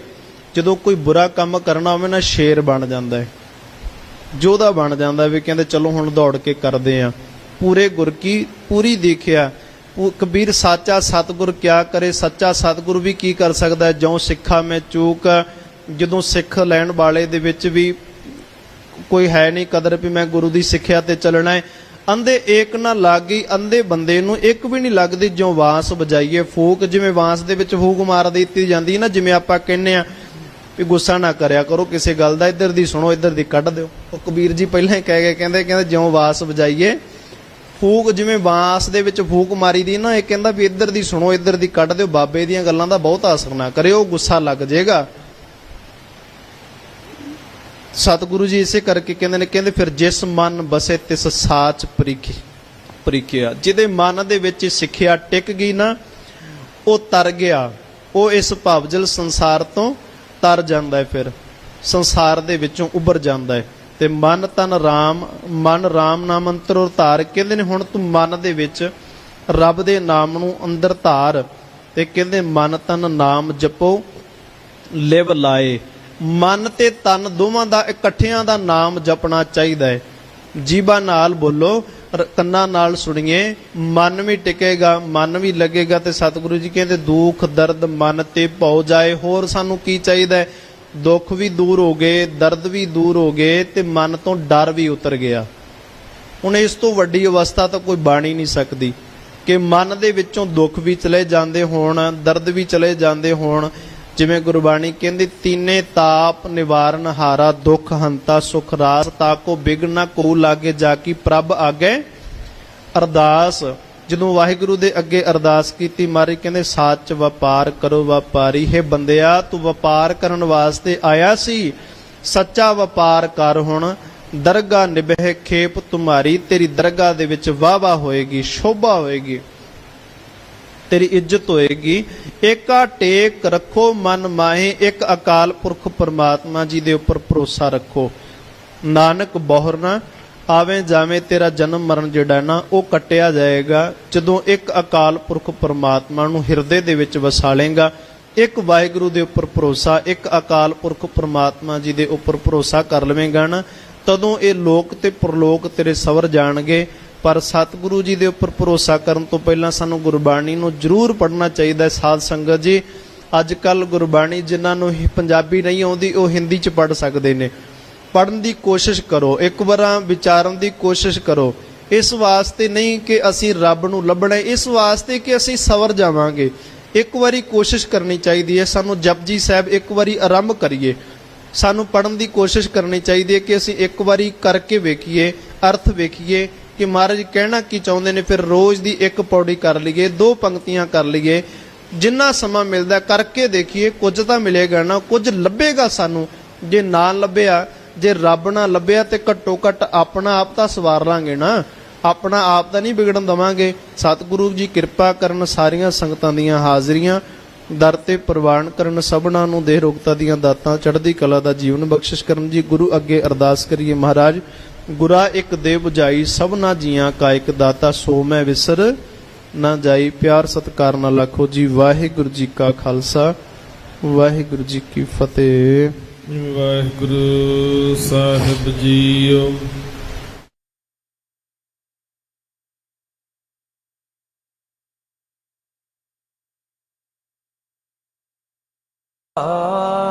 ਜਦੋਂ ਕੋਈ ਬੁਰਾ ਕੰਮ ਕਰਨਾ ਹੋਵੇ ਨਾ, ਸ਼ੇਰ ਬਣ ਜਾਂਦਾ ਹੈ, ਯੋਧਾ ਬਣ ਜਾਂਦਾ ਵੀ ਕਹਿੰਦੇ ਚਲੋ ਹੁਣ ਦੌੜ ਕੇ ਕਰਦੇ ਆ। ਪੂਰੇ ਗੁਰ ਕੀ ਪੂਰੀ ਦੇਖਿਆ। ਕਬੀਰ ਸਾਚਾ ਸਤਿਗੁਰ ਕਿਆ ਕਰੇ, ਸੱਚਾ ਸਤਿਗੁਰ ਵੀ ਕੀ ਕਰ ਸਕਦਾ ਹੈ? ਜਿਉਂ ਸਿੱਖਾ ਮੈਂ ਚੂਕ। ਜਦੋਂ ਸਿੱਖ ਲੈਣ ਵਾਲੇ ਦੇ ਵਿੱਚ ਵੀ ਕੋਈ ਹੈ ਨਹੀਂ ਕਦਰ ਵੀ ਮੈਂ ਗੁਰੂ ਦੀ ਸਿੱਖਿਆ ਤੇ ਚੱਲਣਾ ਹੈ। ਅੰਧੇ ਏਕ ਨਾ ਲੱਗੀ, ਅੰਧੇ ਬੰਦੇ ਨੂੰ ਇੱਕ ਵੀ ਨਹੀਂ ਲੱਗਦੀ। ਜਿਉਂ ਵਾਂਸ ਵਜਾਈਏ ਫੂਕ, ਜਿਵੇਂ ਵਾਂਸ ਦੇ ਵਿੱਚ ਫੂਕ ਮਾਰ ਦਿੱਤੀ ਜਾਂਦੀ ਨਾ, ਜਿਵੇਂ ਆਪਾਂ ਕਹਿੰਦੇ ਆ ਵੀ ਗੁੱਸਾ ਨਾ ਕਰਿਆ ਕਰੋ ਕਿਸੇ ਗੱਲ ਦਾ, ਇੱਧਰ ਦੀ ਸੁਣੋ ਇੱਧਰ ਦੀ ਕੱਢ ਦਿਓ। ਉਹ ਕਬੀਰ ਜੀ ਪਹਿਲਾਂ ਹੀ ਕਹਿ ਗਏ, ਕਹਿੰਦੇ ਜਿਉਂ ਵਾਂਸ ਵਜਾਈਏ ਫੂਕ, ਜਿਵੇਂ ਬਾਂਸ ਦੇ ਵਿੱਚ ਫੂਕ ਮਾਰੀ ਦੀ ਨਾ, ਇਹ ਕਹਿੰਦਾ ਵੀ ਇੱਧਰ ਦੀ ਸੁਣੋ ਇੱਧਰ ਦੀ ਕੱਢ ਦਿਓ। ਬਾਬੇ ਦੀਆਂ ਗੱਲਾਂ ਦਾ ਬਹੁਤਾ ਅਸਰ ਨਾ ਕਰਿਓ, ਗੁੱਸਾ ਲੱਗ ਜਾਏਗਾ। ਸਤਿਗੁਰੂ ਜੀ ਇਸੇ ਕਰਕੇ ਕਹਿੰਦੇ ਨੇ, ਕਹਿੰਦੇ ਫਿਰ ਜਿਸ ਮਨ ਬਸੇ ਤਿਸ ਸਾਚ ਪ੍ਰੀਖਿਆ। ਜਿਹਦੇ ਮਨ ਦੇ ਵਿੱਚ ਸਿੱਖਿਆ ਟਿਕ ਗਈ ਨਾ, ਉਹ ਤਰ ਗਿਆ, ਉਹ ਇਸ ਭਵਜਲ ਸੰਸਾਰ ਤੋਂ ਤਰ ਜਾਂਦਾ ਹੈ, ਫਿਰ ਸੰਸਾਰ ਦੇ ਵਿੱਚੋਂ ਉੱਭਰ ਜਾਂਦਾ ਹੈ। ਤੇ ਮਨ ਤਨ ਰਾਮ, ਮਨ ਰਾਮ ਨਾਮ ਅੰਤਰ ਧਾਰ। ਕਹਿੰਦੇ ਨੇ ਹੁਣ ਤੂੰ ਮਨ ਦੇ ਵਿੱਚ ਰੱਬ ਦੇ ਨਾਮ ਨੂੰ ਅੰਦਰ ਧਾਰ। ਤੇ ਕਹਿੰਦੇ ਮਨ ਤਨ ਨਾਮ ਜਪੋ ਲਿਵ ਲਾਏ। ਮਨ ਤੇ ਤਨ ਦੋਵਾਂ ਦਾ ਇਕੱਠਿਆਂ ਦਾ ਨਾਮ ਜਪਣਾ ਚਾਹੀਦਾ ਹੈ। ਜੀਭਾਂ ਨਾਲ ਬੋਲੋ, ਕੰਨਾਂ ਨਾਲ ਸੁਣੀਏ, ਮਨ ਵੀ ਟਿਕੇਗਾ, ਮਨ ਵੀ ਲੱਗੇਗਾ। ਤੇ ਸਤਿਗੁਰੂ ਜੀ ਕਹਿੰਦੇ ਦੁੱਖ ਦਰਦ ਮਨ ਤੇ ਭਉ ਜਾਏ। ਹੋਰ ਸਾਨੂੰ ਕੀ ਚਾਹੀਦਾ ਹੈ? ਦੁੱਖ ਵੀ ਦੂਰ ਹੋ ਗਏ, ਦਰਦ ਵੀ ਦੂਰ ਹੋ ਗਏ, ਤੇ ਮਨ ਤੋਂ ਡਰ ਵੀ ਉਤਰ ਗਿਆ। ਹੁਣ ਇਸ ਤੋਂ ਵੱਡੀ ਅਵਸਥਾ ਤਾਂ ਕੋਈ ਬਣ ਹੀ ਨਹੀਂ ਸਕਦੀ ਕਿ ਮਨ ਦੇ ਵਿੱਚੋਂ ਦੁੱਖ ਵੀ ਚਲੇ ਜਾਂਦੇ ਹੋਣ, ਦਰਦ ਵੀ ਚਲੇ ਜਾਂਦੇ ਹੋਣ। ਜਿਵੇਂ ਗੁਰਬਾਣੀ ਕਹਿੰਦੀ, ਤੀਨੇ ਤਾਪ ਨਿਵਾਰਨ ਹਾਰਾ, ਦੁੱਖ ਹੰਤਾ ਸੁਖ ਰਾਸ, ਤਾਕੋ ਬਿਗਨ ਨਾ ਕੋ ਲਾਗੇ, ਜਾ ਕੀ ਪ੍ਰਭ ਆਗੇ ਅਰਦਾਸ। ਜਦੋਂ ਵਾਹਿਗੁਰੂ ਦੇ ਅੱਗੇ ਅਰਦਾਸ ਕੀਤੀ, ਮਾਰੀ ਕਹਿੰਦੇ ਸੱਚ ਵਪਾਰ ਕਰੋ ਵਪਾਰੀ। ਹੈ ਬੰਦਿਆ, ਤੂੰ ਵਪਾਰ ਕਰਨ ਵਾਸਤੇ ਆਇਆ ਸੀ, ਸੱਚਾ ਵਪਾਰ ਕਰ। ਹੁਣ ਦਰਗਾਹ ਨਿਭੇ ਖੇਪ ਤੁਮਾਰੀ, ਤੇਰੀ ਦਰਗਾਹ ਦੇ ਵਿੱਚ ਵਾਹਵਾ ਹੋਏਗੀ, ਸ਼ੋਭਾ ਹੋਏਗੀ, ਤੇਰੀ ਇੱਜ਼ਤ ਹੋਏਗੀ। ਏਕਾ ਟੇਕ ਰੱਖੋ ਮਨ ਮਾਹੇ, ਇੱਕ ਅਕਾਲ ਪੁਰਖ ਪਰਮਾਤਮਾ ਜੀ ਦੇ ਉੱਪਰ ਭਰੋਸਾ ਰੱਖੋ। ਨਾਨਕ ਬਹੁਰ ਨਾ ਆਵੇਂ ਜਾਵੇਂ, ਤੇਰਾ ਜਨਮ ਮਰਨ ਜਿਹੜਾ ਨਾ ਉਹ ਕੱਟਿਆ ਜਾਏਗਾ ਜਦੋਂ ਇੱਕ ਅਕਾਲ ਪੁਰਖ ਪਰਮਾਤਮਾ ਨੂੰ ਹਿਰਦੇ ਦੇ ਵਿੱਚ ਵਸਾ ਲੇਗਾ। ਇੱਕ ਵਾਹਿਗੁਰੂ ਦੇ ਉੱਪਰ ਭਰੋਸਾ, ਇੱਕ ਅਕਾਲ ਪੁਰਖ ਪਰਮਾਤਮਾ ਜੀ ਦੇ ਉੱਪਰ ਭਰੋਸਾ ਕਰ ਲਵੇਂਗਾ ਨਾ, ਤਦੋਂ ਇਹ ਲੋਕ ਤੇ ਪਰਲੋਕ ਤੇਰੇ ਸਵਰ ਜਾਣਗੇ। ਪਰ ਸਤਿਗੁਰੂ ਜੀ ਦੇ ਉੱਪਰ ਭਰੋਸਾ ਕਰਨ ਤੋਂ ਪਹਿਲਾਂ ਸਾਨੂੰ ਗੁਰਬਾਣੀ ਨੂੰ ਜ਼ਰੂਰ ਪੜ੍ਹਨਾ ਚਾਹੀਦਾ ਹੈ। ਸਾਧ ਸੰਗਤ ਜੀ, ਅੱਜ ਕੱਲ੍ਹ ਗੁਰਬਾਣੀ ਜਿਨ੍ਹਾਂ ਨੂੰ ਪੰਜਾਬੀ ਨਹੀਂ ਆਉਂਦੀ, ਉਹ ਹਿੰਦੀ 'ਚ ਪੜ੍ਹ ਸਕਦੇ ਨੇ। ਪੜ੍ਹਨ ਦੀ ਕੋਸ਼ਿਸ਼ ਕਰੋ, ਇੱਕ ਵਾਰ ਵਿਚਾਰਨ ਦੀ ਕੋਸ਼ਿਸ਼ ਕਰੋ। ਇਸ ਵਾਸਤੇ ਨਹੀਂ ਕਿ ਅਸੀਂ ਰੱਬ ਨੂੰ ਲੱਭਣਾ, ਇਸ ਵਾਸਤੇ ਕਿ ਅਸੀਂ ਸਵਰ ਜਾਵਾਂਗੇ। ਇੱਕ ਵਾਰੀ ਕੋਸ਼ਿਸ਼ ਕਰਨੀ ਚਾਹੀਦੀ ਹੈ। ਸਾਨੂੰ ਜਪਜੀ ਸਾਹਿਬ ਇੱਕ ਵਾਰੀ ਆਰੰਭ ਕਰੀਏ, ਸਾਨੂੰ ਪੜ੍ਹਨ ਦੀ ਕੋਸ਼ਿਸ਼ ਕਰਨੀ ਚਾਹੀਦੀ ਹੈ ਕਿ ਅਸੀਂ ਇੱਕ ਵਾਰੀ ਕਰਕੇ ਵੇਖੀਏ, ਅਰਥ ਵੇਖੀਏ ਕਿ ਮਹਾਰਾਜ ਕਹਿਣਾ ਕੀ ਚਾਹੁੰਦੇ ਨੇ। ਫਿਰ ਰੋਜ਼ ਦੀ ਇੱਕ ਪੌੜੀ ਕਰ ਲਈਏ, 2 ਪੰਕਤੀਆਂ ਕਰ ਲਈਏ, ਜਿੰਨਾ ਸਮਾਂ ਮਿਲਦਾ ਕਰਕੇ ਦੇਖੀਏ। ਕੁਝ ਤਾਂ ਮਿਲੇਗਾ ਨਾ, ਕੁਝ ਲੱਭੇਗਾ ਸਾਨੂੰ। ਜੇ ਨਾ ਲੱਭਿਆ, ਜੇ ਰੱਬ ਨਾ ਲੱਭਿਆ, ਤੇ ਘੱਟੋ ਘੱਟ ਆਪਣਾ ਆਪ ਤਾਂ ਸਵਾਰ ਲਾਂਗੇ ਨਾ, ਆਪਣਾ ਆਪ ਤਾਂ ਨਹੀਂ ਵਿਗੜਨ ਦੇਵਾਂਗੇ। ਸਤਿਗੁਰੂ ਜੀ ਕਿਰਪਾ ਕਰਨ, ਸਾਰੀਆਂ ਸੰਗਤਾਂ ਦੀਆਂ ਹਾਜ਼ਰੀਆਂ ਦਰ ਤੇ ਪ੍ਰਵਾਨ ਕਰਨ, ਸਭਨਾਂ ਨੂੰ ਦੇਹ ਰੋਗਤਾ ਦੀਆਂ ਦਾਤਾਂ, ਚੜ੍ਹਦੀ ਕਲਾ ਦਾ ਜੀਵਨ ਬਖਸ਼ਿਸ਼ ਕਰਨ। ਜੀ ਗੁਰੂ ਅੱਗੇ ਅਰਦਾਸ ਕਰੀਏ। ਮਹਾਰਾਜ ਗੁਰਾ ਇੱਕ ਦੇ ਬੁਝਾਈ, ਸਭਨਾ ਜੀਆਂ ਕਾ ਇੱਕ ਦਾਤਾ, ਸੋ ਮੈਂ ਵਿਸਰ ਨਾ ਜਾਈ। ਪਿਆਰ ਸਤਿਕਾਰ ਨਾਲ ਆਖੋ ਜੀ ਵਾਹਿਗੁਰੂ ਜੀ ਕਾ ਖਾਲਸਾ, ਵਾਹਿਗੁਰੂ ਜੀ ਕੀ ਫਤਿਹ। ਵਾਹਿਗੁਰੂ ਸਾਹਿਬ ਜੀਓ। ਆ